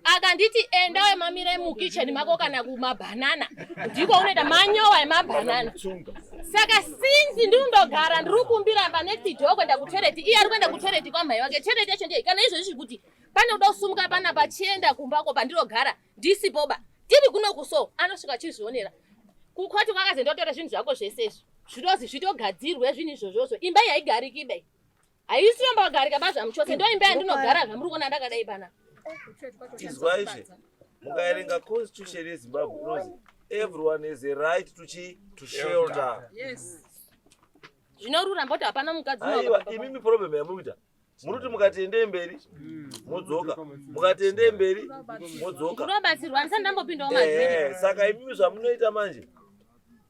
akanditi enda wemamira mukitchen mako kana kumabhanana ndiko unoita manyowa emabhanana. Saka since ndinondogara ndiri kumbiramba next door kwenda kutoilet iye ari kuenda kutoilet kwamai wake toilet yacho ndei kana izvo zvichikuti pane kuda kusumuka pana pachienda kumbako pandinogara ndisipoba tiri kuno kuso anosvika chizvionera kukwati kwakazi ndotora zvinhu zvako zvese izvo zvinozi zvitogadzirwe zvinhu izvozvozvo imba yaigariki bei Haisi yamba wagarika baza mchose ndo imbe ndinogara muri kuona ndakadai pana. Tizwaishe. Mukaerenga constitution yeZimbabwe inozi everyone has a right to shelter. Yes. Zvinorura mboti hapana mukadzi Aiwa, imimi problem yamuita. Muruti mukatende mberi modzoka. Mukatende mberi modzoka. Kunobatsirwa ndisati ndambopindawo mazviri. Saka imimi zvamunoita manje.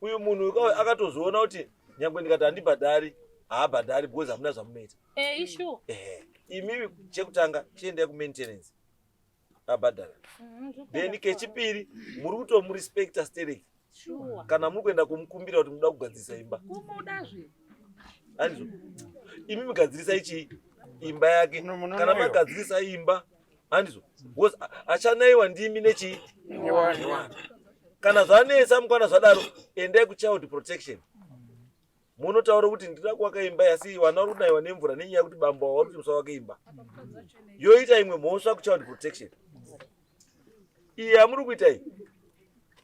Uyu munhu akatozoona kuti nyangwe ndikati handibhadhari, haabhadhari because hamuna zvamunoita. Ishu. Imimi chekutanga chiendai kumaintenance. Abhadhara. Then kechipiri muri kutomurespecta stereki. Kana muri kuenda kumukumbira kuti muda kugadzirisa imba. Kumudazve. Andizvo. Imimi gadzirisa ichi imba yake. Kana magadzirisa imba. Andizvo. Because achanaiwa ndimi nechi. Kana zvanesa mukwana zvadaro endai kuchild protection. Munotaura kuti ndira kuwaka imba asi wana uri kunaiwa nemvura nenyaya yekuti bamba wari kuti musawaka imba. Yoita imwe mhosva kuchild protection. Iyi yamuri kuita iyi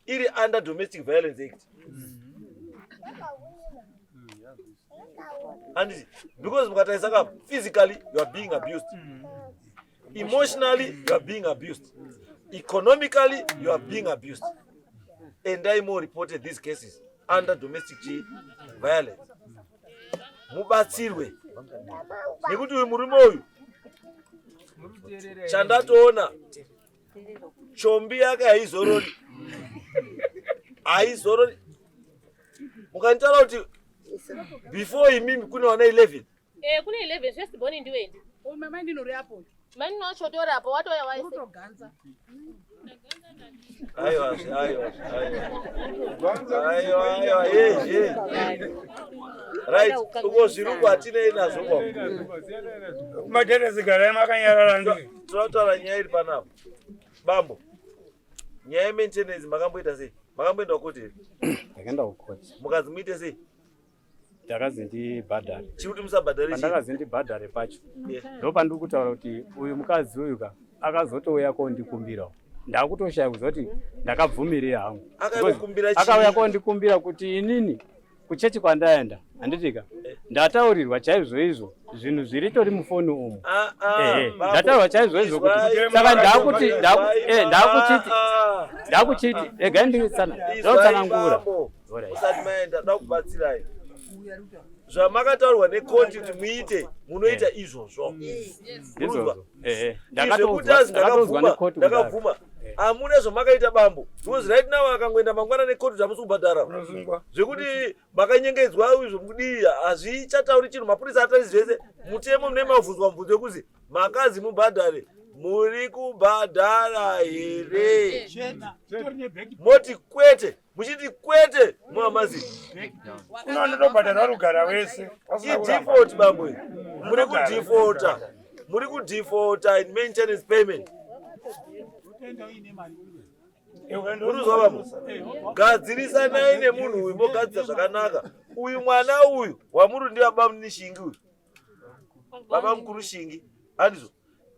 iri under Domestic Violence Act. And because mukatarisa kapa, physically you are being abused, emotionally you are being abused, economically you are being abused, and I more reported these cases under domestic violence. Mubatsirwe nekuti uyu murume uyu chandatoona chombi yake haizorori. Mukanitaura kuti before imimi kune wana 11. Kune 11 first born ndiwendi. Mama ndinori apo. Mani nochotora apo watoya waise. Unotoganza. Aiwa. Right, uko zviruku hatinei nazvo kwa. Materezi gara makanyarara ndi. Tinotaura nyaya iri panapo. Bambo. Nyaya yemaintenance makamboita sei? Makamboenda kuti? Ndakaenda kukoti. Mukazi muite sei? Ndakazi ndibhadhare. Chikuti musabhadhare chii? Ndakazi ndibhadhare pacho. Ndopa ndiri kutaura kuti uyu mukadzi uyu akazotouya kondikumbirawo. Ndakutoshaya kuzoti ndakabvumirira hangu. Akauya kondikumbira kuti inini kuchechi kwandaenda handitika ndataurirwa chaizvo izvo zvinhu zviritori mufoni umu. Ndataurirwa chaizvo izvo kuti saka ndakuchiti ega nditsana ndotsanangura. Usati maenda ndakubatsirai. Zvamakataurwa nekoti kuti muite munoita izvozvo. Izvozvo. Ndakabvuma. Amuna zvamakaita bambo. Because right now akangoenda mangwana nekoti zvamusi kubhadhara. Zvekuti makanyengedzwa izvo mudii hazvichatauri chinhu. Mapurisa atari zvese mutemo mune mabvunzwa mubvunzo wekuzi makazi mubhadhare. Muri kubhadhara here? Moti kwete. Muchiti kwete muhamazi. Unondobhadhara rugara wese. Default bambo. Muri kudefaulta in maintenance payment. Uruzwa bambo. Gadzirisana nemunhu uyu mogadzira zvakanaka. Uyu mwana uyu wamuri ndiye baba munishingi uyu. Baba mukuru shingi. Handizvo.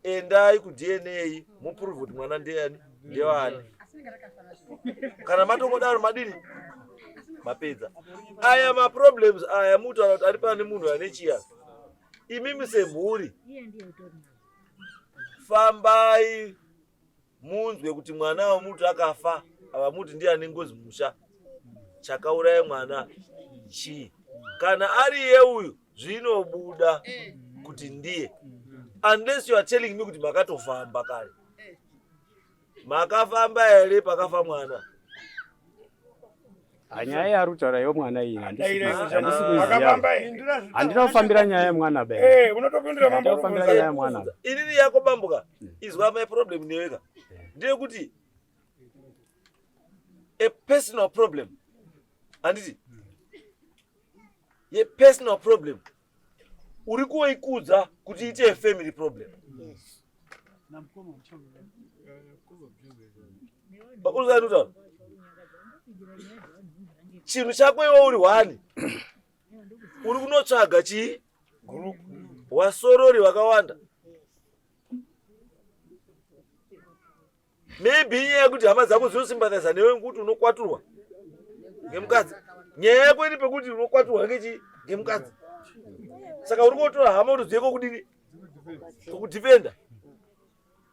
Endai kuDNA muprove kuti mwana ndiani ndewani. Kana matongodaro madini mapedza. Aya ma problems aya mutaura kuti ari pane munhu ane chiya. Imimi semhuri fambai munzwe kuti mwana wamuti akafa ava muti ndiye ane ngozi musha chakauraya mwana chii. Kana ari iye uyu zvinobuda kuti ndiye. Unless you are telling me kuti makatofamba kare. Makafamba here pakafa mwana. Nyaya yarutaura yomwana iyi handina kufambira nyaya yemwana be. Unotopindura mambo kufambira nyaya yemwana. Inini yako bambuka izwa my problem neweka. Ndiye kuti a personal problem. Anditi ye personal problem. Uri kuikudza kuti ite family problem. Uzanuta. Chinhu chako iwe uri wani. Uri kunotsvaga chii? Wasorori wakawanda. Maybe nyaya yekuti hama dzako dzinosympathize newe kuti unokwaturwa ngemukadzi. Nyaya yako iri pekuti unokwaturwa ngemukadzi. Saka uri kutora hama kuti uziye kudini? Kudefenda.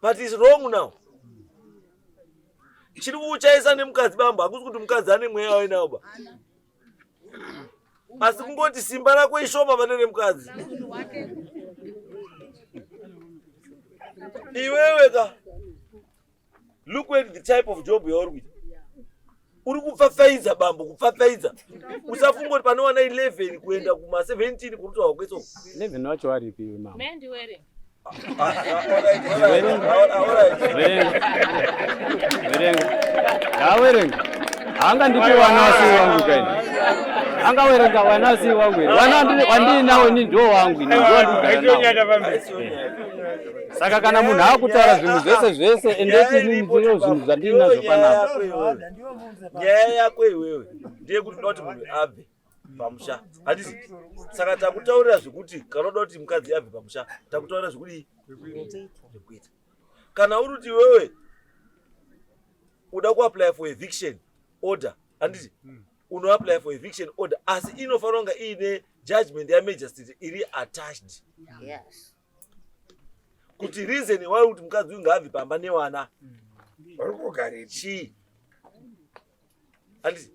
But it's wrong now. Chiri kuchaisa nemukadzi bamba akusi kuti mukadzi ane mweya wawe nawo ba. Asi kungoti simba rako ishoma pane nemukadzi. Iwewe ka. Look at the type of job you're with. Uri kupfapfaidza bambo kupfapfaidza. Usafunga kuti pane wana 11 kuenda kuma 17 kuruta wakweso. 11 wacho aripi mama. Mendi were. Awerenga. Anga ndipi wanasi wangu kaini. Anga werenga wanasi wangu. Wandini nawe ni ndio wangu. Saka kana munhu akutaura zvinhu zvese endeti nini zviro zvinhu zvandinazo panapa. Nyaya yako iwewe ndiye kuti unoti munhu abve pamusha. Handisi. Saka takutaurira zvekuti kana unoda kuti mukadzi abve pamusha, takutaurira zvekuti zvekuita. Kana uri kuti wewe uda kuapply for eviction order, handisi. Uno apply for eviction order asi inofanira kunge ine judgment ya majesty iri attached. Yes. Kuti reason why kuti mukadzi uyu ngaabve pamba newana. Chi. Handisi.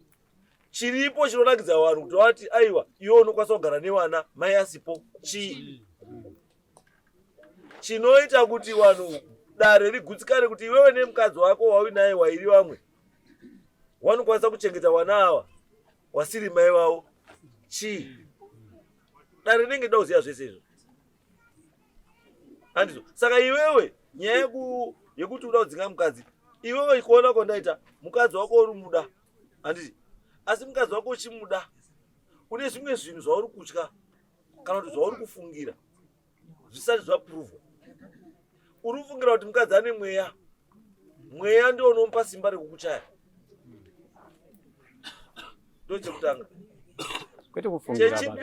Chiripo chinonakidza vanhu kuti vati aiwa iwe unokwanisa kugara newana mai asipo. Chi. Chinoita kuti vanhu dare rigutsikane kuti iwewe nemukadzi wako wauinaye wairi vamwe vanokwanisa kuchengeta wana ava wasiri mai vavo. Chi. Dare rinenge rida kuziva zvese izvo. Handizvo. Saka iwewe nyaya yekuti uda kudzinga mukadzi, iwewe ikuona kondaita mukadzi wako uri muda. Handiti. Asi mukadzi wako uchimuda une zvimwe zvinhu zvauri kutya kana kuti zvauri kufungira zvisati zvapuruvwa. Uri kufungira kuti mukadzi ane mweya. Mweya ndio unomupa simba rekukuchaya. Ndo chekutanga. Kwete kufungira baba.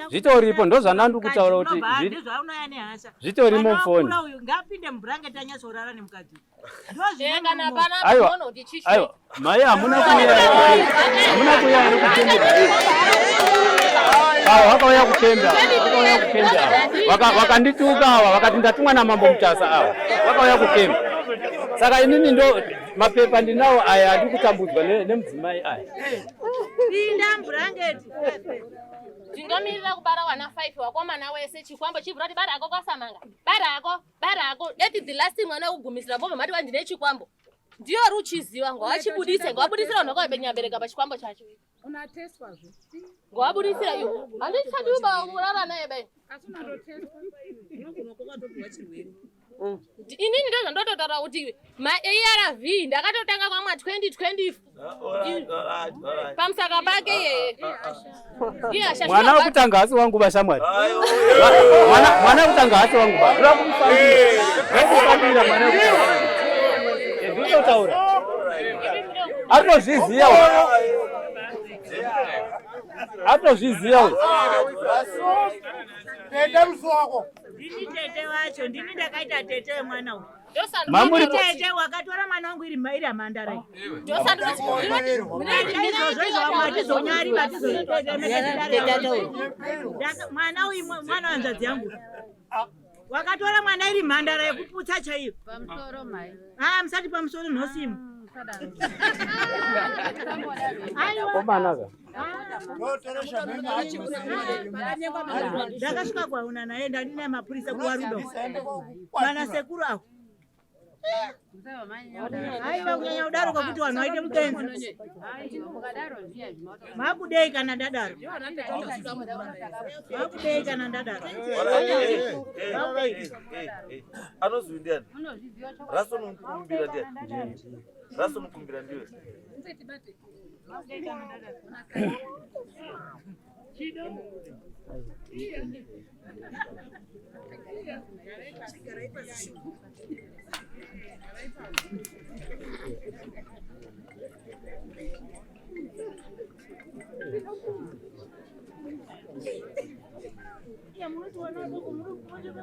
Zvitoripo ndo zvanandu kutaura kuti zvaunoya nehasha. Zvitorimo phone. Ngapinde mubranket anyatsorara nemukadzi. Kana pana muno kuti chichi. Aiwa, mai hamuna kuya. Hamuna kuya nekutembera. Wakauya kutembera. Wakandituka awa, wakati ndatumwa namambo mutasa awa. Wakauya kutembera. Saka inini ndo mapepa ndinawo aya ndi kutambudzwa nemudzimai aya. Pinda mubranket. Ndingamirira kubara wana 5 wakomana wese chikwambo chibvira kuti bara ako kwasamanga. Bara ako. Eti the last thing mwana kugumisira bova mati wandine chikwambo. Ndiyo ruchiziwa ngawachibudise ngawabudisira unoko benyambereka pa chikwambo chacho. Unateswa zvo. Ngawabudisira iwo. Andichadi uba urara naye be. Asuna ndoteswa. Unokunokoka topwa chirwere. Inini ndo ndototara kuti ma ARV ndakatotanga kwa 2020 pamsaka pake yeye. Mwana wekutanga asi wangu bashamwari. Mwana wekutanga asi wangu ba. Ndakufambira mwana wekutanga. Ndinotaura. Atozviziya. Tete muso wako. Ndini tete wacho, ndini ndakaita tete mwana uyu. Mamuri Tete wakatora mwana wangu iri mandara. Mwana uyu mwana wanzadzi yangu. Wakatora mwana iri mandara yekuputsa chaiyo. Pamusoro mai. Musati pamusoro nhosimu. Omanaka. Ndakasvika kwauna naye ndandina mapurisa kuwarudo. Mana sekuru ako. Aiva kunyanya kudaro kwakuti vanhu vaite mudenzi. Makudei kana ndadaro. Makudei kana ndadaro. Anozwi ndiani? Raso nomukumbira ndiani? Raso mukumbira ndiwe.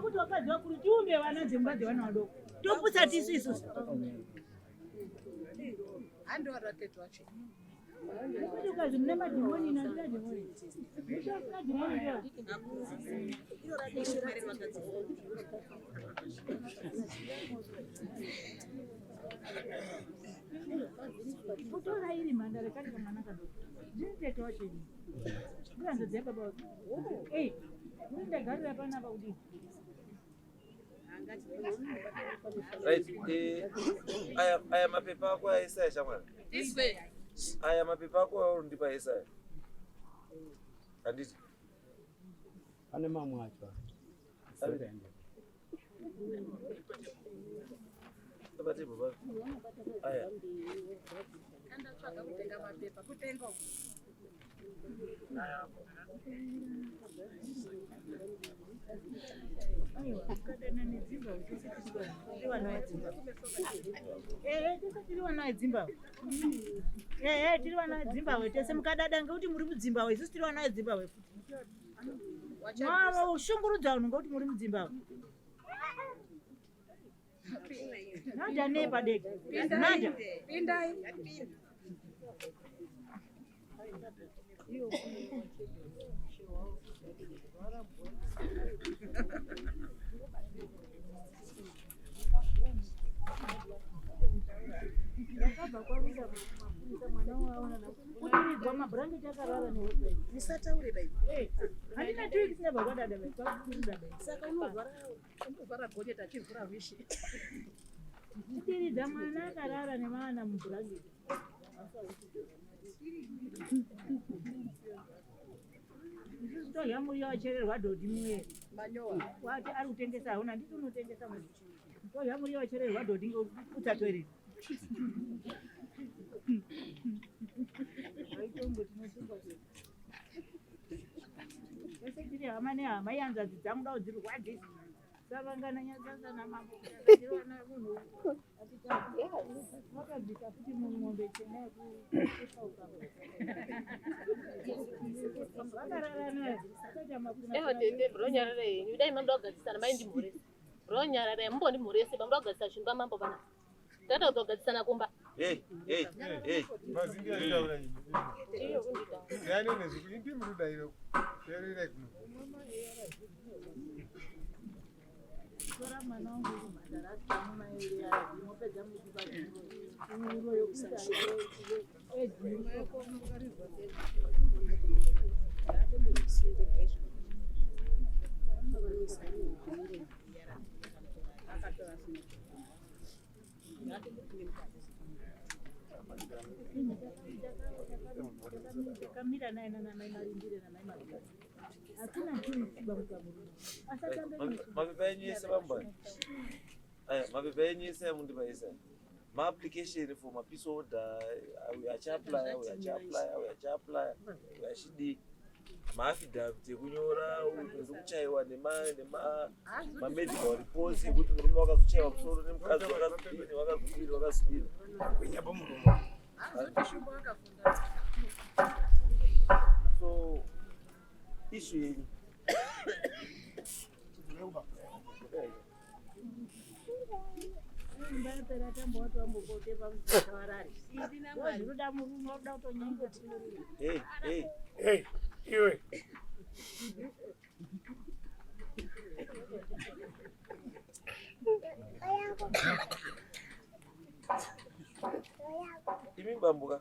Kuti wakadzi wakuru tiumbe vana dzimba dzevana vadoko toputsa tisu isusu. Kuti ukazi mune madhimoni nazira dhimoni. Mushafuna dhimoni ndio. Kutora iri mandare kati kamwana kadoko. Ndinete wachini. Ndianze dzeka baba. Eh, ndindagarira pana paudi. Right. Aya mapepa ako aisa shamwana. This way. Aya mapepa ako ndipa Yesaya. Anditi. Pane mamwe acho. Tabati baba. Aya. Anda tsvaga kutenga mapepa kutenga. Aiwa, kadana nedzimba tiri vana vedzimba. Tiri vana vedzimba. Tiri vana vedzimba tese mukadada ngekuti muri mudzimba isusu tiri vana vedzimba futi. Mama ushungurudza vanhu ngekuti muri mudzimba. Nada nepa dega. Nada. Pindai. Yakabva kwakuita mwana waona nakutiridzwa mabhurangeti akarara nehope. Musataure bai. Handina tuiki sinabva kwadada bai kwakutirida bai. Saka unovhara gonyeti achivhura wishi. Kutiridza mwana akarara nemwana mubhurangeti. Isusu torya muriwo wachererwa dhodhi mumwere. Manyowa. Wati ari kutengesa hauna nditi unotengesa mwe. Torya muriwo wachererwa dhodhi ngekutsatwerera. Vese tiri hama nehama yanzadzi dzangu dao dziri rwadzisi. Savangana nyadzadza namambo. Tiriona munhu. Wakabvisa futi mumombe chena yekusauka. Vakararana. Eho tete bronyarare yenyu dai mambo agadzisana maindi mhurese. Bronyarare mumbo ndi mhurese mambo agadzisa chingwa mambo bana. Tata kugadzisana kumba. Hey. Mazingira yaura nyinyi. Iyo kundita. Yani nezvi indi murudairo. Terere kuno. Tora mwana wangu mhandara mairi ya mopedza muzvibati uro yokuita takamira naye nanamai marindire namai marindire hakuna chinhu chichibamuka murume Mapepa yenyu yese bambani. Aya mapepa yenyu yese amundipa Yesaya. Ma application for ma piece order we achapply. We ashidi. Ma affidavit ekunyora uri kuchaiwa nema medical reports kuti murume wakazochaiwa musoro nemukadzi wakazobira. Kwenyapo murume. So issue yenyu. ndapera tamboti wambopote pamusaka warari zvinoda murume wakuda kutonyangoti Hey, Iwe. imi bambuka.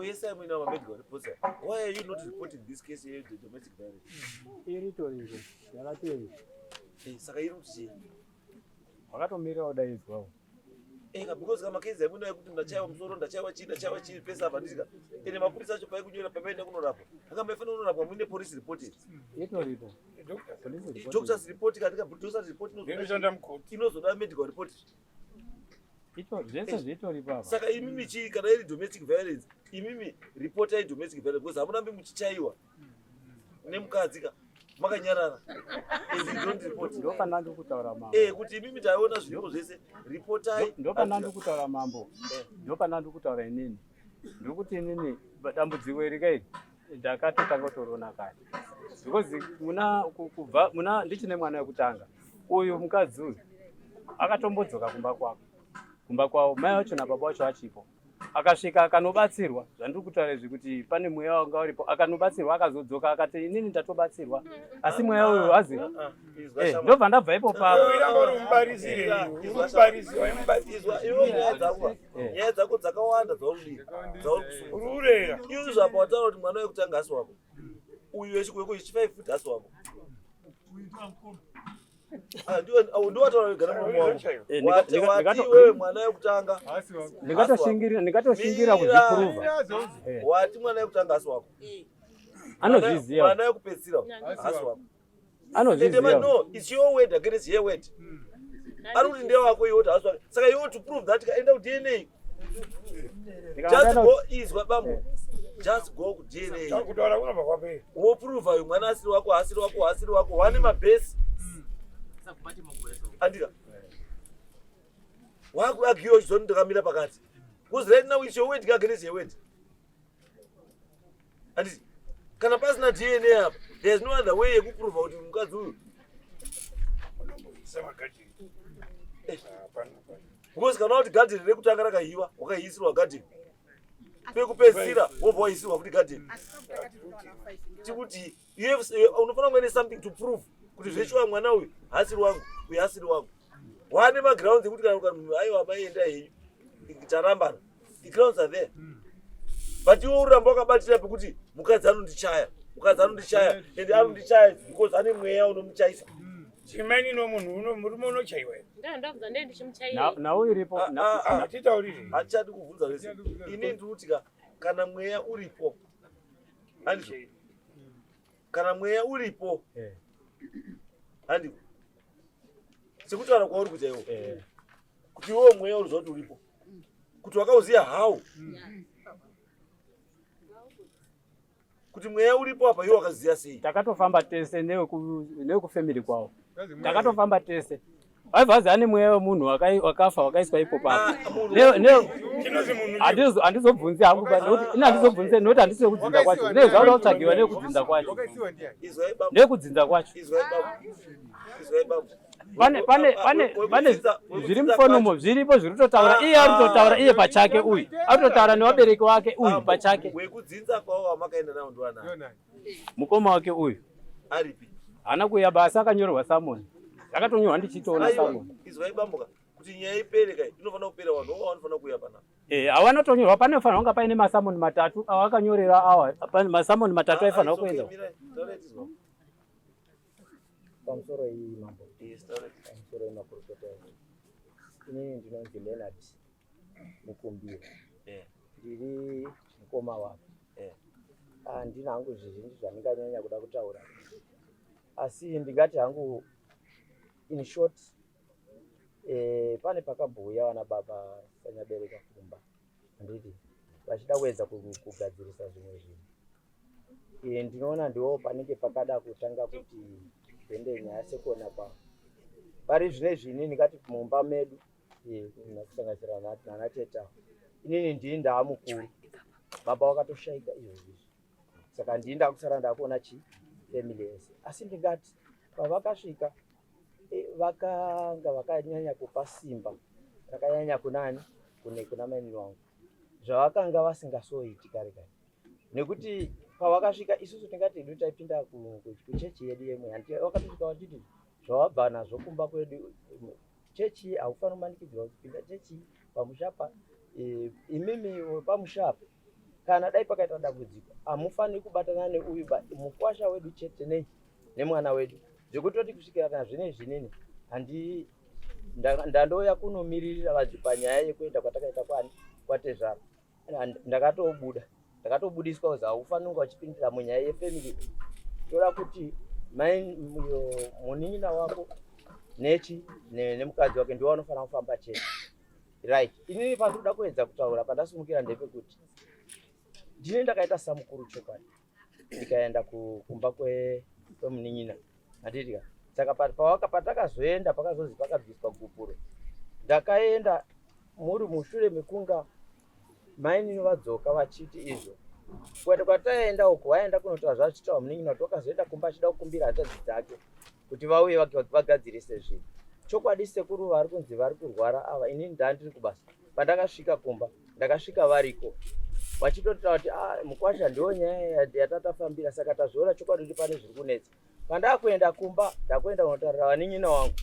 Yesaya mwina ma medical reports. Why are you not reporting this case here to domestic violence? Iritoriro. Yakateri. Saka iri kuti Wakatomira udaidzwa. Because kama kezi yamuna yekuti ndachaiwa musoro ndachaiwa chii pesa apa ndisika. Ine mapurisa acho paikunyora pamene kunorapwa. Akamefana kunorapwa muine police report. Itoriro. Doctor's report katika doctor's report Ndinoshanda mukoti. inozoda medical report. Zvese zvitori baba. Saka imimi chii kana iri domestic violence. Imimi report ai domestic violence because hamunambi muchichaiwa. Nemukadzi ka makanyarara. Don't report. Ndopana ndikutaura mambo. Kuti imimi taiona zviro zvese report ai. Ndopana ndikutaura mambo. Ndopana ndikutaura inini. Ndikuti inini dambudziko iri kairi ndakatotanga kutoriona kare. Because muna ndichine mwana wekutanga. Uyu mukadzi uyu akatombodzoka kumba kwako. Kumba kwawo mai wacho nababa wacho achipo. akasvika akanobatsirwa zvandiri kutaura zvekuti pane mweya wanga uripo akanobatsirwa akazodzoka akati inini ndatobatsirwa asi mweya uyu hazi ndobva ndabva ipopapo nyaya dzako dzakawanda dzaurikusungurera iwe zvapa wataura kuti mwana wekutanga asi wako uyu wechikweko ichi5 futi asi wako ndiwataura wegara muromo wako wati wewe mwana wekutanga ndingatoshingira kuzvipuruva wati mwana wekutanga asi wako anozviziva mwana wekupedzisira asi wako anozviziva no it's your word against your word ari kuti ndewako iwe kuti asi wako saka iwe to prove that kaenda kudna just go izwa bambo just go kudna kutaura kunobva kwapera woprova uyu mwana asiri wako asiri wako asiri wako wane mabhesi andika wakuagiwa chizoni ndakamira pakati because right now it's your word against your word anditi kana pasina dna apa there's no other way yekuprova kuti mukadzi uyu because kana kuti gadheni rekutanga rakahiwa wakahiisirwa gadheni pekupedzisira wobva waisirwa kuti gadheni tikuti unofanira kuva something to prove kuti zveshuwa mwana uyu hasiri wangu uyu hasiri wangu wane magrounds ekuti kana munhu aiwa maienda henyu tarambana the grounds are there but iwe uramba wakabatira pekuti mukadzi anondichaya ende anondichaya because ane mweya unomuchaisa chimeni nomunhu murume unochaiwa ndandabva ndiye ndichimuchaira nauyu uripo hatitauriri hatichadi kuvhunza vese ini ndikutika kana mweya uripo handiko kana mweya uripo handiko sekutaura kwauri kuita iwo kuti iwewo mweya uriziva kuti uripo kuti wakauziya hau kuti mweya uripo apa iwe wakaziya sei takatofamba tese newekufamily kwavo takatofamba tese vaibvazi ane mweya wemunhu wakafa wakaiswa ipopapo handizobvunzi hangu ini handizobvunzi nokuti handisi wekudzinza kwacho nezvaura kutsvagiwa newekudzinza kwacho newekudzinza kwacho pane zviri mufonomo zviripo zviri kutotaura iye ari kutotaura iye pachake uyu ari kutotaura newabereki wake uyu pachake wekudzinza kwavo wamakaenda nawo ndoanani mukoma wake uyu aripi haana kuuya basi akanyorerwa samoni akatonyorwa ndichitoona samoni izwa ibambuka kuti nyaya ipere kai inofanira kupera vanhu vo vanofanira kuuya panapa hawana kutonyorwa panofanira kunga paine masamoni matatu awakanyorera awa masamoni matatu aifanira kuenda pamusoro iyi mambo pamusoro yemaprofeta inini ndinonzi Leonard Mukumbira ndiri mukoma wake handina hangu zvizhinji zvandinganyanya kuda kutaura asi ndingati hangu in short pane pakabhuya vana baba sanyabereka kumba handiti vachida kuedza kugadzirisa zvimwe zvinhu ndinoona ndiwo panenge pakada kutanga kuti zvende nyaya sekuona kwavo pari zvine zvini ndingati mumba medu nakusanganisira nana teta inini ndii ndaa mukuru baba wakatoshaika izvozvizvi saka ndii ndakusara ndakuona family yese asi ndingati pavakasvika vakanga vakanyanya kupa simba rakanyanya kunani kuna maini wangu zvavakanga vasingasoiti kare kare nekuti pavakasvika isusu tingati edu taipinda kuchechi yedu yemwe wakatosvika vachiti zvawabva nazvo kumba kwedu chechi haufanira kumanikidzirwa kupinda chechi pamushapa imimi wepamushapa kana dai pakaita dambudziko hamufaniri kubatana neuyu mukwasha wedu chete nei nemwana wedu zvekutoti kusvikira nazvinezvi nini ndandouya kunomiririra panyaya yekuenda kwatakaita kwatezvara ndakatobudiswa kuzi haufaniri kunge wachipindira munyaya yefamily toda kuti munin'ina wako nemukadzi wake ndiwo vanofanira kufamba chete right inini pandoda kuedza kutaura pandasimukira ndepekuti ndine ndakaita samukuru chokwadi ndikaenda kumba kwemunin'ina handitika saka patakazoenda pakazozi pakabviswa gupuro ndakaenda muri mushure mekunga maini vadzoka vachiti izvo kwataenda uko vaenda kunotaura zvachitaura munin'ina kuti wakazoenda kumba achida kukumbira hanzvadzi dzake kuti vauye vagadzirise zvinhu chokwadi sekuru vari kunzi vari kurwara ava inini ndandiri kubasa pandakasvika kumba ndakasvika variko vachitotaura kuti Mukwasha ndiyo nyaya yatatafambira, saka tazviona chokwadi kuti pane zviri kunetsa. Pandakuenda kumba ndakuenda kunotaurira vanin'ina wangu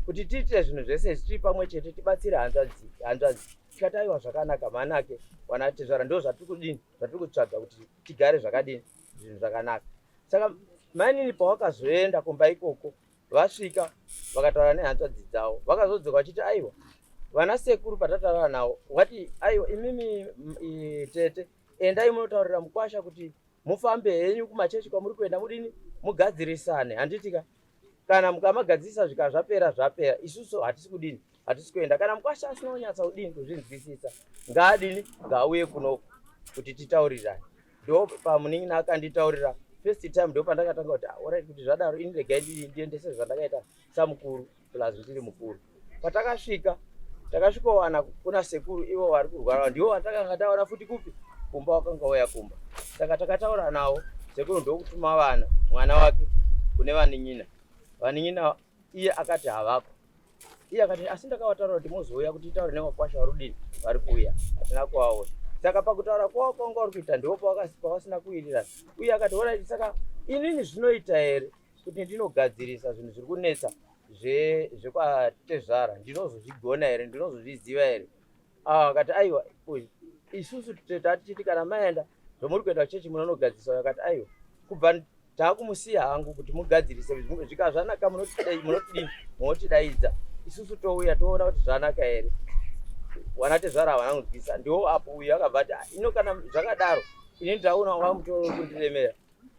kuti tiitire zvinhu zvese tiri pamwe chete, tibatsire hanzvadzi. Tikati aiwa zvakanaka manake wanatezvara, ndo zvatiri kudini, zvatiri kutsvaga kuti tigare zvakadini, zvinhu zvakanaka. Saka mainini pawakazoenda kumba ikoko, vasvika vakataura nehanzvadzi dzavo, vakazodzoka vachiti aiwa vana sekuru patataura navo wati aiwa imimi tete endai munotaurira Mukwasha kuti mufambe henyu kumachechi kwamuri kuenda mudini mugadzirisane. Handitika kana mukamagadzirisa zvika zvapera isusu hatisi kudini, hatisi kuenda. Kana Mukwasha asina kunyatsa kudini kuzvinzwisisa, ngaadini, ngauye kuno kuti titaurirane. Ndo pamunin'ina akanditaurira first time, ndo pandakatanga kuti alright kuti zvadaro ini regai ndiendese zvandakaita samukuru plus ndiri mukuru. Patakasvika takasvikowana kuna sekuru ivo vari kurwara, ndivo vatakanga taona futi kupi kumba, wakanga uya kumba. Saka takataura navo, sekuru ndokutuma vana mwana wake kune vanin'ina iye akati havako. Iye akati asi ndakavataura kuti muzouya kuti taure nevakwasha rudini vari kuuya, hatina kuvaona. Saka pakutaura kwavo kwanga uri kuita ndipo pavasina kuwirirana. Uye akati ona, saka inini zvinoita here kuti ndinogadzirisa zvinhu zviri kunetsa zvekwatezvara, ndinozozvigona here, ndinozozviziva here? Akati aiwa isusu tatichiti kana maenda zvomuri kuenda kuchechi munonogadzirisa. Akati aiwa kubva taakumusiya hangu kuti mugadzirise, zvika zvanaka munotidini, munotidaidza, isusu touya toona kuti zvanaka here, wanatezvara havana kunzwisa. Ndiwo apo uyu akabva ati ino kana zvakadaro ini ndaona wamutoro kundiremera,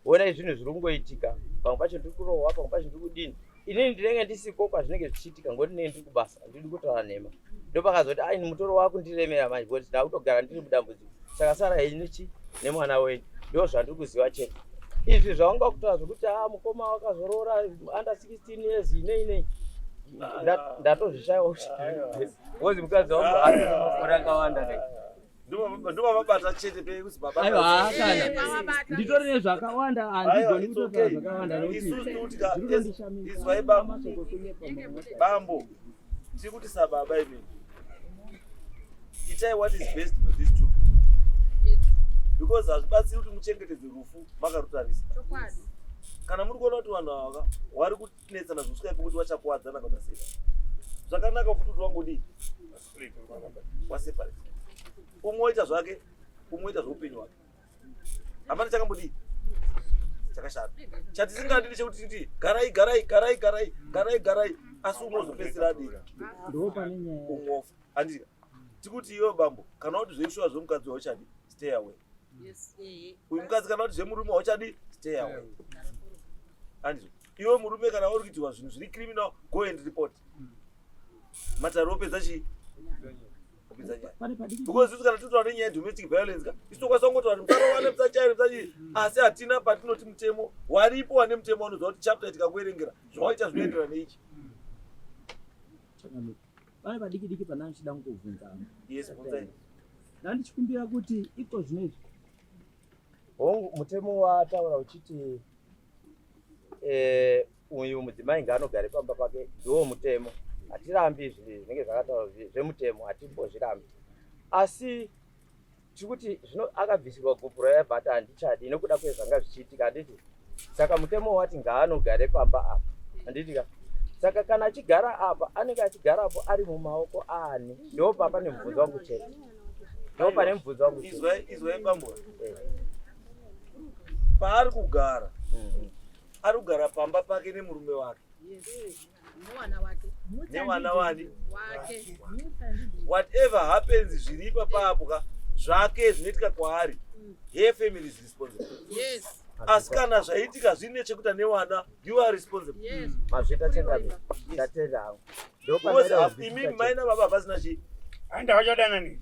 ona zvinhu zviri kungoitika, pamwe pacho ndiri kurohwa, pamwe pacho ndiri kudini, inini ndinenge ndisiko pazvinenge zvichiitika ngoti ndinenge ndiri kubasa, ndiri kutaura nhema. Ndo pakazoti ini mutoro wakundiremera manje kuti ndakutogara ndiri mudambudziko, saka sara henyu nemwana wenyu, ndo zvandiri kuziva chete. Izvi zvawanga kutaura zvokuti mukoma wakazorora under 16 years inei ndatozvishayiwa kuti wozi mukadzi wangu ari makore akawanda. Ndoma mabata chete pe kuti baba. Aiwa kana nditori nezvakawanda handigoni kutotaura zvakawanda nokuti izwa bambo tiri kuti sababa imeni itai what is best for these two, because hazvibatsiri kuti muchengetedze rufu makarutarisa. Kana muri kuona kuti vanhu ava vari kunetsana zvisvika pekuti vachakuwadzana kana sei, zvakanaka kuti wangodi waseparate, umwe oita zvake, umwe oita zveupenyu hwake. Hapana chakambodii chakashata. Chatisingadi chekuti titi garai, asi umwe ozopedzisira adii umwofa. Handika tikuti iwe bambo, kana kuti zveishuwa zvomukadzi wauchadi, stay away. Uyu mukadzi kana kuti zvemurume wauchadi, stay away. Handizvo iwe murume kana uri kuitiwa zvinhu zviri criminal, go and report. Matari opedza chii? Because isu kana titaura nenyaya yedomestic violence, isu tokwanisa kungotaura kuti mutarowane musachai, asi hatina patinoti mutemo waripo wane mutemo wanoziva kuti chapter tikakuerengera zvawaita zvinoenderana neichi. Pane padiki pana ndichida kungobvunza. Yes, bvunzai. Ndandichikumbira kuti iko zvinezvi mutemo wataura uchiti uyu mudzimai ngaanogare pamba pake ndiwo mutemo. Hatirambi zvinenge zvakataura zvemutemo, hatimbozvirambi. Asi tikuti zvino akabvisirwa gopuro yabhati handichadi nekuda kwezvanga zvichiitika, handiti. Saka mutemo wati ngaanogare pamba apa, handitika. Saka kana achigara apa, anenge achigarapo ari mumaoko ani, ndo papa nemubvunzo wangu chete. Ndo pane mubvunzo wangu chete. Izwai bambo. Paari kugara, ari kugara pamba pake nemurume wake. Nemwana wake. Whatever happens zviri papapo zvake zvinoitika kwaari, her family is responsible. Yes. Asi kana zvaitika zvine chekuita newana, you are responsible. Mazvita chengabe ndatenda hangu. Because imimi mai nababa havasina chii. Anda wachadana ni.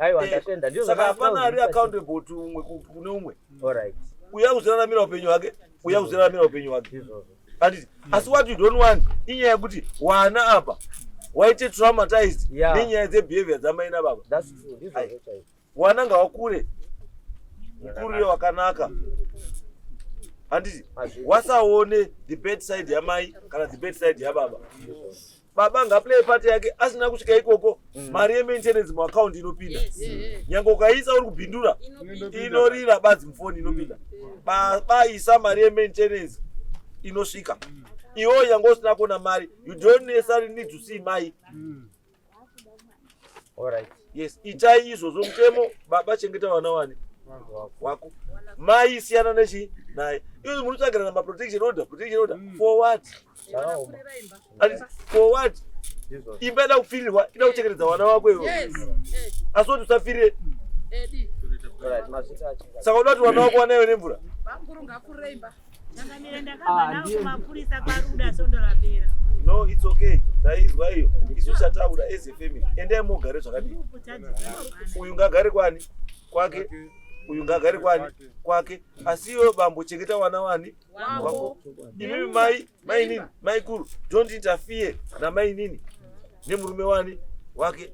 Aiwa ndatenda. Ndizvo saka hapana ari accountable to umwe kune umwe. Alright. Uya kuziraramira upenyu hwake, uya kuziraramira upenyu hwake. Handiti. Asi what you don't want inyaya yekuti wana apa waite traumatized nenyaya dzebehavior dzamai nababa. That's true. Ndizvo chaizvo. Wana ngawakure mukurire wakanaka. Handiti. Wasaone the bad side yamai kana the bad side yababa. baba ngaplay part yake asina kusvika ikoko mari yemaintenance muaccount inopinda nyange ukaisa uri kubhindura inorira badzi mufoni inopinda baisa mari yemaintenance inosvika iwo nyange usina kuona mari you don't necessarily need to see mai Alright. yes itai izvozvo mutemo baba chengeta vana wani wako mai siyana nechi naye iwe munotsvagira na protection order for what for what imba ida kupfirirwa ida kuchengetedza vana wako iwo asi kuti usafirire Alright, mazita achinga. saka uda kuti vana wako wanayo nemvura Changamire ndakabva nawo kumapurisa kwaruda sondo rapera. no it's okay taizwa iyo isu chataura as a family endai mogare zvakadii uyu ngagare kwani kwake uyu ngagare kwani kwake asi iwe bambo chengeta vana wani wako imimi mai nini mai kuru don't interfere na mai nini nemurume wani wake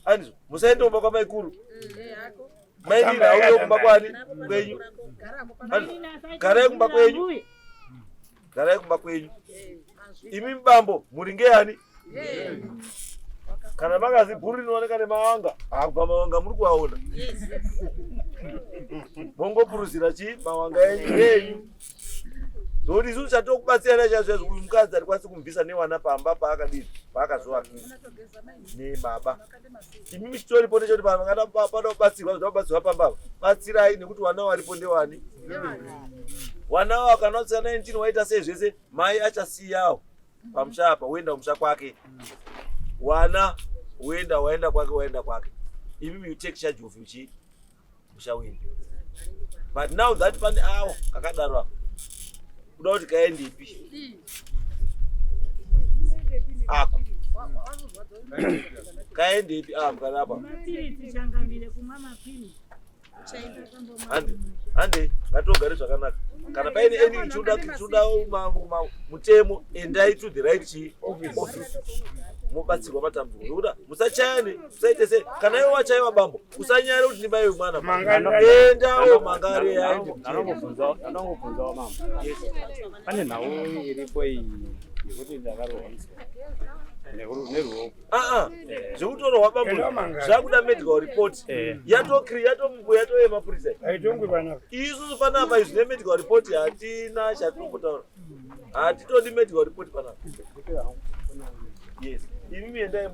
anizvo musaende kumba kwamai kuru mai nini auye kumba kwani kwenyu garai kumba kwenyu garai kumba kwenyu imi bambo muri ngeyani kana makazi bhuru rinooneka nemawanga akubva mawanga muri kuaona mongopuruzira chii mawanga enyu zvokuti isusu chatokubatsirana chaizvo uyu mukadzi ari kwanisi kumubvisa newana pamba paakadini paakazovakisa nebaba imimi chitoripo nechoti pada kubatsirwa zvabatsirwa pambava batsirai nekuti wana waripo ndewani wana wavo kana wasina 19 waita sei zvese mai achasiyawo pamusha apa woenda kumusha kwake wana waenda kwake imimi you take charge of uchi musha wenu but now that pane awo kakadaro apa kuda kuti kaendepi ako kaendepi kanapa Mapirisi changamire kumwa mapirisi. hande ngatogare zvakanaka kana paine eni ichuda mutemo endai to the right office mubatsirwa matambudziko nokuda musachayane musaite se kana iwe wachaiwa bambo usanyare kuti ndimaiwe mwana endawo mangare yaende Nanongobvunzawo mambo. Pane nhau iripo iyi yekuti ndakarohwa neruoko. zvekutorwa bambo zvakuda medical report yatomapurisa isusu panapa izvi nemedical report hatina chatirikutaura hatitodi medical report panapa yes imimi endai